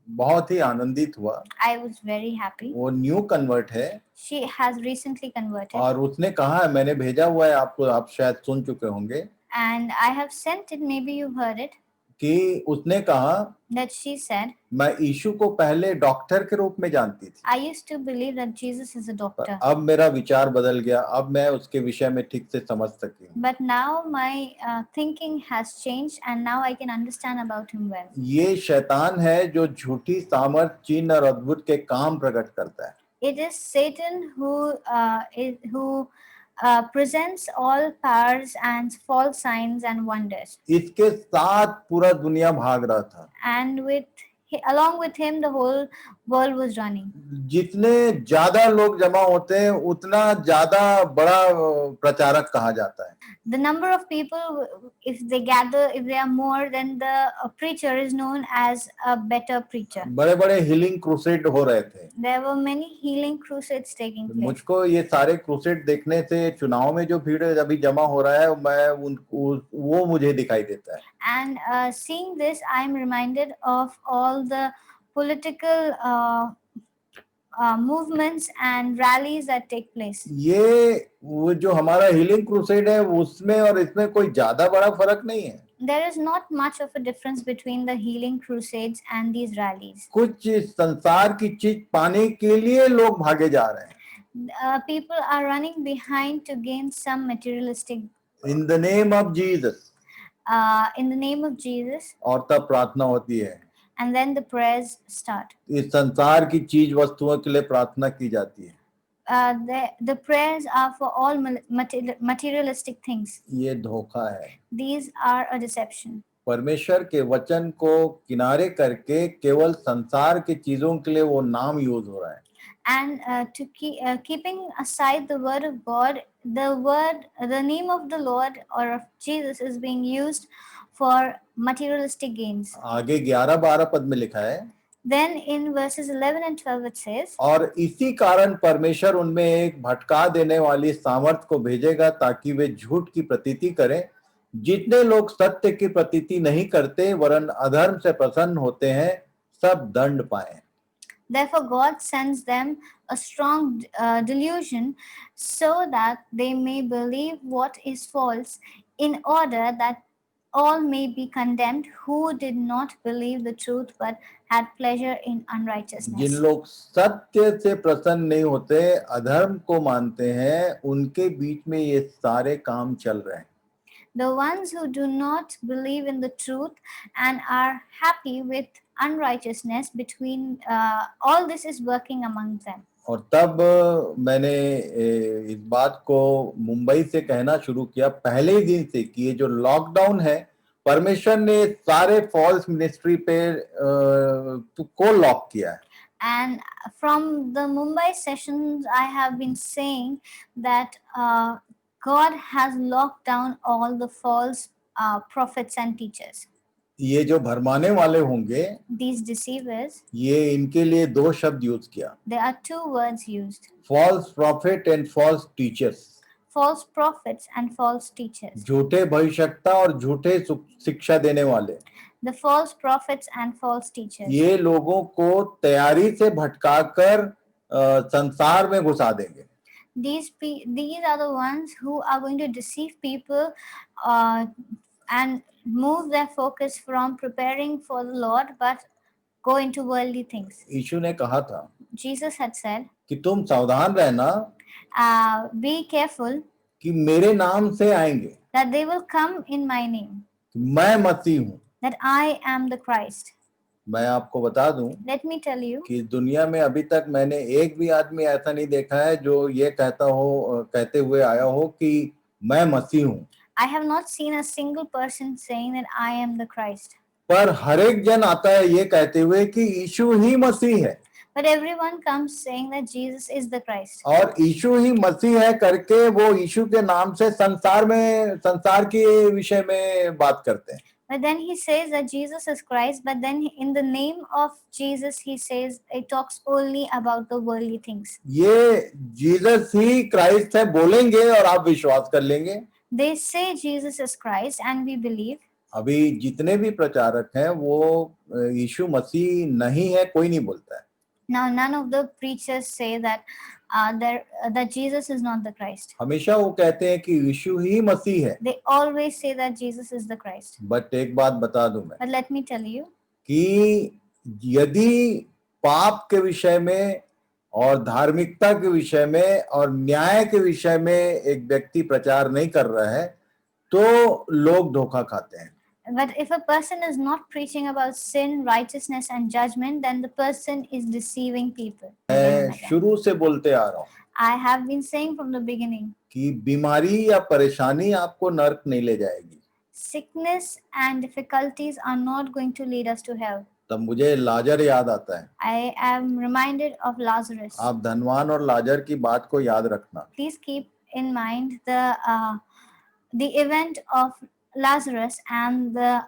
A: बहुत ही आनंदित हुआ.
B: I was very happy.
A: वो न्यू कन्वर्ट है.
B: She has recently converted.
A: और उसने कहा है, मैंने भेजा हुआ है आपको, आप शायद सुन चुके होंगे.
B: And I have sent it, maybe you've heard it.
A: कि उसने कहा,
B: that she said,
A: मैं यीशु को पहले डॉक्टर के रूप में जानती थी.
B: I used to believe that Jesus is a doctor.
A: अब मेरा विचार बदल गया, अब मैं उसके विषय में ठीक से समझ सकी.
B: But now my thinking has changed and now I can understand about him well.
A: ये शैतान है जो झूठी सामर्थ, चिन्ह और अद्भुत के काम प्रकट करता है.
B: It is Satan who presents all powers and false signs and wonders.
A: इसके साथ पूरा दुनिया भाग रहा था.
B: And along with him the whole world was running.
A: जितने ज्यादा लोग जमा होते हैं उतना ज्यादा बड़ा प्रचारक कहा जाता है.
B: The number of people, if they are more, then the preacher is known as a better preacher.
A: बड़े बड़े हीलिंग क्रूसेड हो रहे थे.
B: There were many healing crusades taking place.
A: मुझको ये सारे क्रूसेड देखने से चुनाव में जो भीड़ अभी जमा हो रहा है वो मुझे दिखाई देता है.
B: And seeing this, I am reminded of all the political movements and rallies that take place.
A: ये वो जो हमारा हीलिंग क्रूसेड है उसमें और इसमें कोई ज्यादा बड़ा फर्क नहीं है.
B: There is not much of a difference between the healing crusades and these rallies.
A: कुछ संसार की चीज पाने के लिए लोग भागे जा रहे हैं.
B: People are running behind to gain some materialistic
A: In the name of Jesus.
B: in the name of Jesus,
A: और तब प्रार्थना होती है.
B: and then the prayers start.
A: इस संसार की चीज वस्तुओं के लिए प्रार्थना की जाती है.
B: The prayers are for all materialistic things.
A: ये धोखा है.
B: These are a deception.
A: परमेश्वर के वचन को किनारे करके केवल संसार की चीजों के लिए वो नाम यूज हो रहा है.
B: And keeping aside the word of God, the name of the Lord or of Jesus is being used for materialistic gains.
A: आगे 11-12 पद में लिखा है.
B: Then in verses 11 and 12 it says,
A: और इसी कारण परमेश्वर उनमें एक भटका देने वाली सामर्थ को भेजेगा ताकि वे झूठ की प्रतीति करें. जितने लोग सत्य की प्रतीति नहीं करते वरन अधर्म से प्रसन्न होते हैं सब दंड पाएं.
B: Therefore God sends them a strong delusion so that they may believe what is false, in order that all may be condemned who did not believe the truth but had pleasure in unrighteousness.
A: जिन लोग सत्य से प्रसन्न नहीं होते अधर्म को मानते हैं उनके बीच में ये सारे काम चल रहे हैं.
B: The ones who do not believe in the truth and are happy with unrighteousness, between all this is working among them.
A: और तब मैंने इस बात को मुंबई से कहना शुरू किया पहले ही दिन से कि ये जो लॉकडाउन है परमेश्वर ने सारे फॉल्स मिनिस्ट्री पे को लॉक किया है.
B: And from the Mumbai sessions, I have been saying that God has locked down all the false prophets and teachers.
A: ये जो भरमाने वाले होंगे
B: These deceivers,
A: ये इनके लिए दो शब्द यूज किया.
B: there are two words used:
A: false prophet and false teachers.
B: false prophets and false teachers.
A: झूठे भविष्यवक्ता और झूठे शिक्षा देने वाले.
B: The false prophets and false teachers.
A: ये लोगों को तैयारी से भटकाकर संसार में घुसा देंगे.
B: These are the ones who are going to deceive people and move their focus from preparing for the Lord but go into worldly things.
A: यीशु ने कहा था
B: Jesus had said,
A: कि तुम सावधान रहना
B: be careful
A: कि मेरे नाम से आएंगे.
B: that they will come in my name,
A: मैं मसीह हूँ.
B: that I am the Christ.
A: मैं आपको बता दूं
B: Let me tell you,
A: कि दुनिया में अभी तक मैंने एक भी आदमी ऐसा नहीं देखा है जो ये कहते हुए आया हो कि मैं मसीह हूँ.
B: I have not seen a single person saying that I am the Christ.
A: पर हर एक जन आता है ये कहते हुए कि यीशु ही मसीह है.
B: But everyone comes saying that Jesus is the Christ.
A: और यीशु ही मसीह है करके वो यीशु के नाम से संसार के विषय में बात करते हैं.
B: But then he says that Jesus is Christ, but then in the name of Jesus he says it talks only about the worldly things.
A: ये जीसस ही क्राइस्ट है बोलेंगे और आप विश्वास कर लेंगे.
B: They say Jesus is Christ and we believe.
A: अभी जितने भी प्रचारक हैं वो यीशु मसीह नहीं है कोई नहीं बोलता है.
B: Now none of the preachers say that that Jesus is not the Christ.
A: हमेशा वो कहते हैं कि यीशु ही मसीह है.
B: They always say that Jesus is the Christ.
A: But एक बात बता दूं मैं
B: But let me tell you,
A: कि यदि पाप के विषय में और धार्मिकता के विषय में और न्याय के विषय में एक व्यक्ति प्रचार नहीं कर रहा है तो लोग धोखा खाते हैं.
B: but if a person is not preaching about sin, righteousness and judgment, then the person is deceiving people.
A: मैं शुरू से बोलते आ रहा हूँ
B: I have been saying from the beginning,
A: कि बीमारी या परेशानी आपको नरक नहीं ले जाएगी.
B: sickness and difficulties are not going to lead us to hell.
A: तब मुझे लाजर याद आता है.
B: I am reminded of Lazarus.
A: आप धनवान और लाजर की बात को याद रखना.
B: Please keep in mind the event of Lazarus and the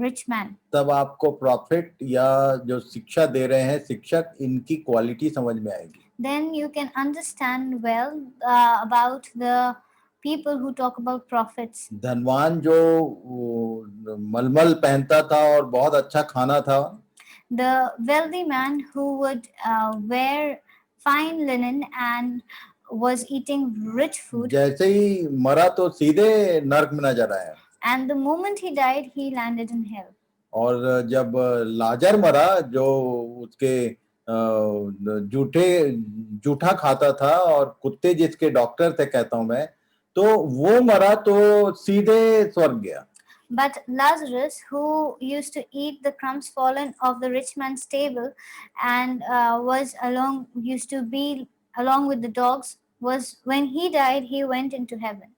B: rich man.
A: तब आपको प्रॉफिट या जो शिक्षा दे रहे हैं शिक्षक इनकी क्वालिटी समझ में आएगी.
B: Then you can understand well about the people who talk about prophets.
A: धनवान जो मलमल पहनता था और बहुत अच्छा खाना था.
B: The wealthy man who would wear fine linen and was eating rich food.
A: जैसे ही मरा तो सीधे नरक में नजर आया.
B: And the moment he died, he landed in hell.
A: और जब लाजर मरा, जो उसके जूठे जूठा खाता था और कुत्ते जिसके डॉक्टर थे, कहता हूं मैं, तो वो मरा तो सीधे स्वर्ग गया.
B: But Lazarus, who used to eat the crumbs fallen off the rich man's table and used to be along with the dogs, was when he died, he went into heaven.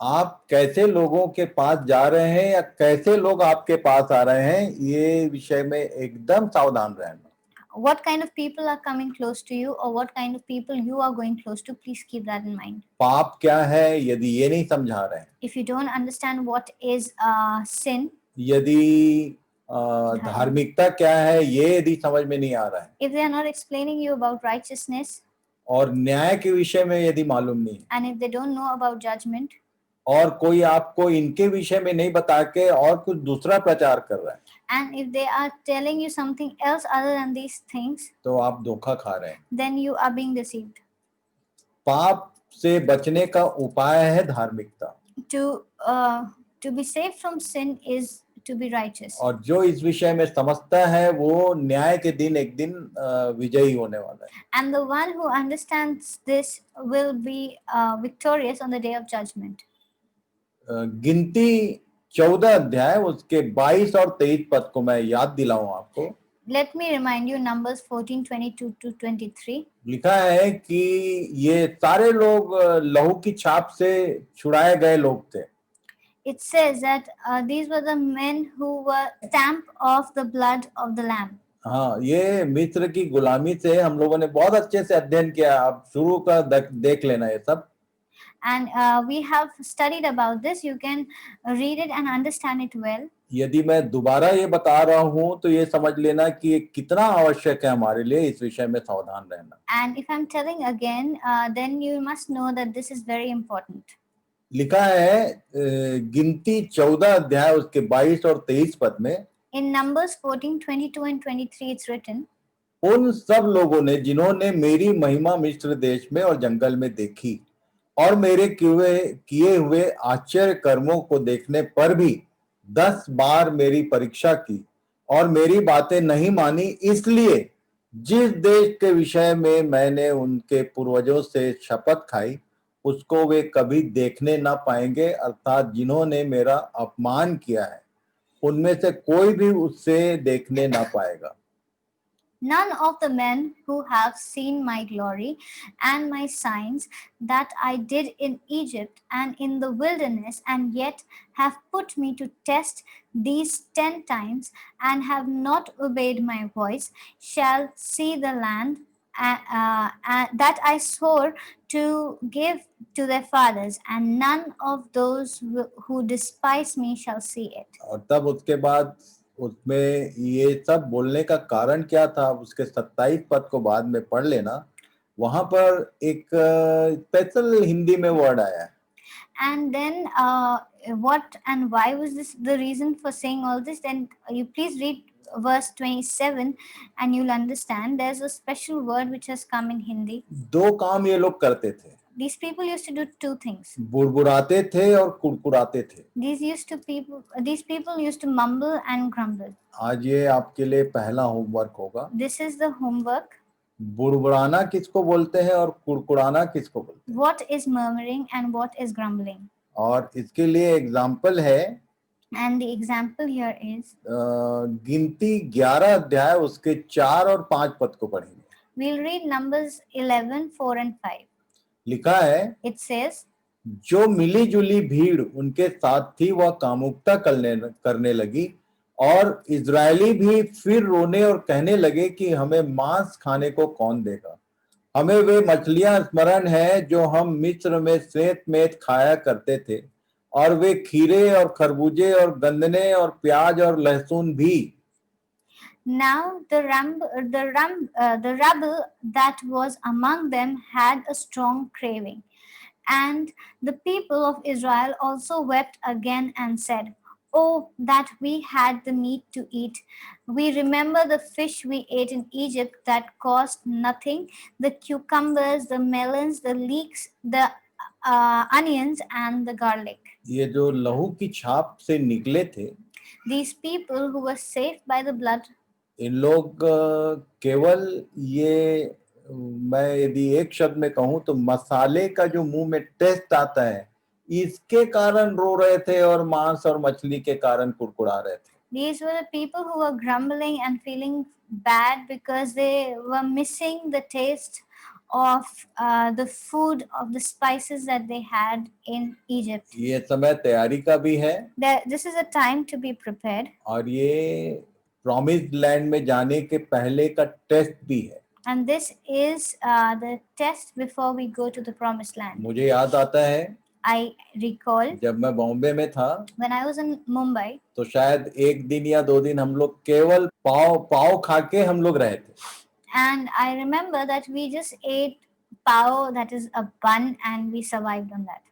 A: आप कैसे लोगों के पास जा रहे हैं या कैसे लोग आपके पास आ रहे हैं, ये विषय में एकदम सावधान रहना.
B: What kind of people are coming close to you, or what kind of people you are going close to, please keep that in mind.
A: पाप क्या है यदि ये नहीं समझा रहे हैं,
B: If you don't understand what is sin,
A: यदि धार्मिकता क्या है ये यदि समझ में नहीं आ रहा है,
B: if they are not explaining you about righteousness,
A: और न्याय के विषय में यदि मालूम नहीं,
B: and if they don't know about judgment,
A: और कोई आपको इनके विषय में नहीं बता के और कुछ दूसरा प्रचार कर रहा है,
B: and if they are telling you something else other than these things,
A: तो आप धोखा खा रहे हैं.
B: then you are being deceived.
A: पाप से बचने का उपाय है धार्मिकता.
B: To be saved from sin is to be righteous.
A: और जो इस विषय में समझता है वो न्याय के दिन एक दिन विजयी होने वाला है.
B: And the one who understands this will be victorious on the day of judgment.
A: गिनती 14 अध्याय उसके 22 और 23 पद को मैं याद दिलाऊं आपको.
B: Let me remind you Numbers 14:22 to 23.
A: लिखा है कि ये सारे लोग लहू की छाप से छुड़ाए गए लोग थे.
B: It says that these were the men who were stamped of the blood of the lamb.
A: हाँ, ये मिस्र की गुलामी से हम लोगों ने बहुत अच्छे से अध्ययन किया. आप शुरू का देख लेना ये सब.
B: And we have studied about this. You can read it and understand it well.
A: यदि मैं दोबारा ये बता रहा हूँ तो ये समझ लेना कि ये कितना आवश्यक है हमारे लिए इस विषय में सावधान रहना.
B: And if I'm telling again, then you must know that this is very important.
A: लिखा है गिनती 14 अध्याय उसके 22 और 23 पद में.
B: In Numbers 14:22 and 23, it's written,
A: उन सब लोगों ने जिन्होंने मेरी महिमा मिस्र देश में और जंगल में देखी और मेरे किए हुए आश्चर्य कर्मों को देखने पर भी 10 बार मेरी परीक्षा की और मेरी बातें नहीं मानी, इसलिए जिस देश के विषय में मैंने उनके पूर्वजों से शपथ खाई उसको वे कभी देखने ना पाएंगे, अर्थात जिन्होंने मेरा अपमान किया है उनमें से कोई भी उससे देखने ना पाएगा.
B: None of the men who have seen my glory and my signs that I did in Egypt and in the wilderness, and yet have put me to test these 10 times, and have not obeyed my voice, shall see the land that I swore to give to their fathers, and none of those who despise me shall see it.
A: और तब उसके बाद उसमें ये सब बोलने का कारण क्या था, उसके 27 पद को बाद में पढ़ लेना. वहां पर एक स्पेशल हिंदी में वर्ड आया है.
B: And then what and why was this the reason for saying all this? Then you please read verse 27 and you'll understand. There's a special word which has come in Hindi.
A: दो काम ये लोग करते थे.
B: These people used to do two things.
A: बुड़बुड़ाते थे और कुड़कुड़ाते थे.
B: These people used to mumble and grumble.
A: आज ये आपके लिए पहला होमवर्क होगा.
B: This is the homework.
A: बुड़बुड़ाना किसको बोलते हैं और कुड़कुड़ाना किसको बोलते हैं.
B: What is murmuring and what is grumbling?
A: और इसके लिए एग्जाम्पल है.
B: And the example here is
A: गिनती 11 अध्याय उसके 4 और 5 पद को पढ़ेंगे.
B: We'll read Numbers 11, 4 and 5.
A: लिखा है,
B: It says,
A: जो मिली जुली भीड़ उनके साथ थी वह कामुकता करने लगी और इजरायली भी फिर रोने और कहने लगे कि हमें मांस खाने को कौन देगा. हमें वे मछलियां स्मरण है जो हम मिस्र में श्वेत मेत खाया करते थे, और वे खीरे और खरबूजे और गंदने और प्याज और लहसुन भी.
B: Now the rabble that was among them had a strong craving, and the people of Israel also wept again and said, "Oh, that we had the meat to eat! We remember the fish we ate in Egypt that cost nothing, the cucumbers, the melons, the leeks, the onions and the garlic.
A: ये जो लहू की छाप से निकले थे,
B: These people who were saved by the blood,
A: इन लोग केवल ये, मैं यदि एक शब्द में कहूं तो मसाले का जो मुंह में टेस्ट आता है, इसके कारण रो रहे थे और मांस और मछली के कारण कुड़कुड़ा रहे थे.
B: these were the people who were grumbling and feeling bad because they were missing the taste of the food, of the spices that they had in Egypt.
A: ये समय तैयारी का भी है
B: This is a time to be prepared,
A: और ये promised land में जाने के पहले का टेस्ट भी है.
B: and this is the test before we go to the promised land.
A: मुझे याद आता है
B: I recall
A: जब मैं बॉम्बे में था
B: when I was in Mumbai,
A: तो शायद एक दिन या 2 दिन हम लोग केवल पाव खा के हम लोग रहे थे.
B: and I remember that we just ate pao, that is a bun, and we survived on that.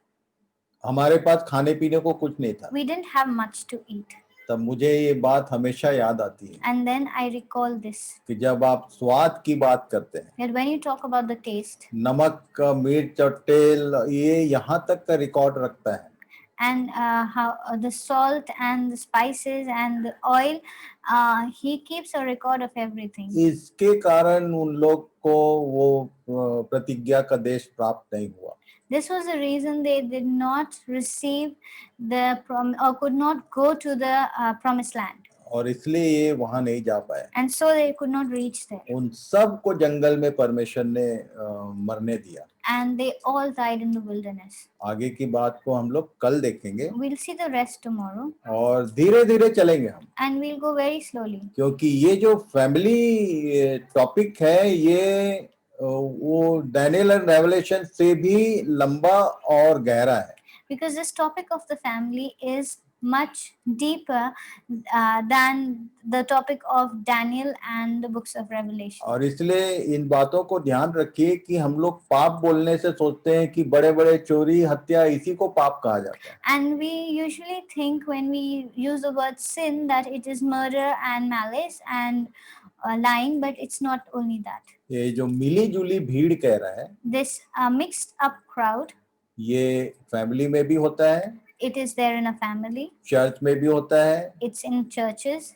A: हमारे पास खाने पीने को कुछ नहीं था.
B: We didn't have much to eat.
A: तब मुझे ये बात हमेशा याद आती है
B: And then I recall this,
A: कि जब आप स्वाद की बात करते हैं,
B: that when you talk about the taste
A: नमक, मिर्च और तेल, ये यहाँ तक का रिकॉर्ड रखता है.
B: and how the salt and the spices and the oil, he keeps a record of everything.
A: इसके कारण उन लोग को वो प्रतिज्ञा का देश प्राप्त नहीं हुआ.
B: This was the reason they did not receive the or could not go to the promised land,
A: और इसलिए ये वहां नहीं जा पाए.
B: and so they could not reach there,
A: उन सब को जंगल में परमेश्वर ने मरने दिया.
B: and they all died in the wilderness.
A: आगे की बात को हम लोग कल देखेंगे
B: We'll see the rest tomorrow,
A: और धीरे धीरे चलेंगे हम,
B: and we'll go very slowly,
A: क्योंकि ये जो फैमिली टॉपिक है ये वो डैनियल एंड रेवलेशन से भी लंबा और गहरा है.
B: because this topic of the family is much deeper than the topic of Daniel and the books of Revelation.
A: और इसलिए इन बातों को ध्यान रखिए कि हम लोग पाप बोलने से सोचते हैं कि बड़े बड़े चोरी, हत्या, इसी को पाप कहा जाता है.
B: And we usually think when we use the word sin that it is murder and malice and lying, but it's not only that.
A: ये जो मिली जुली भीड़ कह रहा है,
B: This mixed up crowd,
A: ये फैमिली में भी होता है,
B: it is there in a family,
A: church में भी होता है,
B: it's in churches,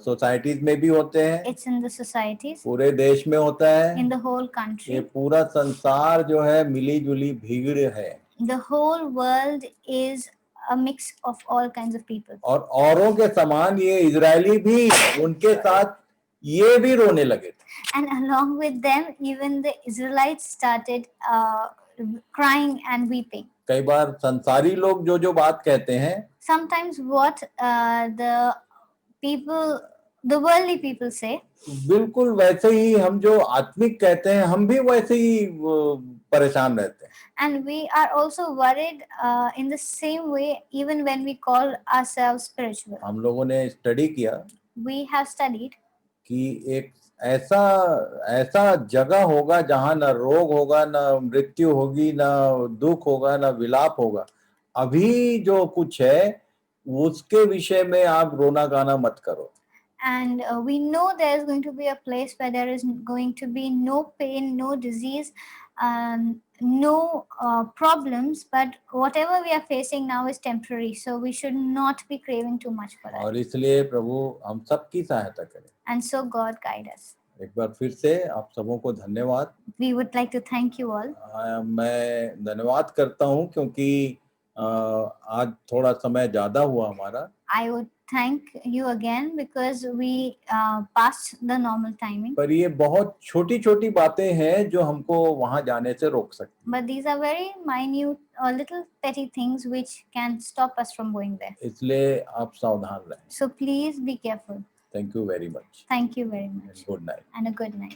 A: सोसाइटीज में भी होते हैं,
B: it's in the societies,
A: पूरे देश में होता है.
B: in the whole
A: ये
B: country.
A: पूरा संसार जो है मिली जुली भीड़ है
B: The whole world is a mix of all kinds of people.
A: और औरों के समान ये इजरायली भी उनके साथ ये भी रोने लगे थे.
B: And along with them, even the Israelites started crying and weeping.
A: कई बार संसारी लोग जो बात कहते हैं,
B: Sometimes what the worldly people say,
A: बिल्कुल वैसे ही हम जो आत्मिक कहते हैं, हम भी वैसे ही परेशान रहते हैं.
B: and we are also worried in the same way even when we call ourselves spiritual.
A: हम लोगों ने स्टडी किया
B: We have studied
A: कि एक ऐसा जगह होगा जहां ना रोग होगा, ना मृत्यु होगी, ना दुख होगा, ना विलाप होगा. अभी जो कुछ है उसके विषय में आप रोना गाना मत करो.
B: and we know there is going to be a place where there is going to be no pain, no disease, no problems, but whatever we are facing now is temporary, so we should not be craving too much for that.
A: और इसलिए प्रभु हम सबकी सहायता करें.
B: And so God guide us.
A: एक बार फिर से आप सबों को धन्यवाद.
B: We would like to thank you all.
A: मैं धन्यवाद करता हूं क्योंकि आज थोड़ा समय ज्यादा हुआ हमारा.
B: I would thank you again because we passed the normal timing.
A: पर ये बहुत छोटी छोटी बातें हैं जो हमको वहां जाने से रोक सकती.
B: But these are very minute or little petty things which can stop us from going there.
A: इसलिए आप सावधान रहें.
B: So please be careful.
A: Thank you very much.
B: Thank you very much.
A: And good night.
B: And a good night.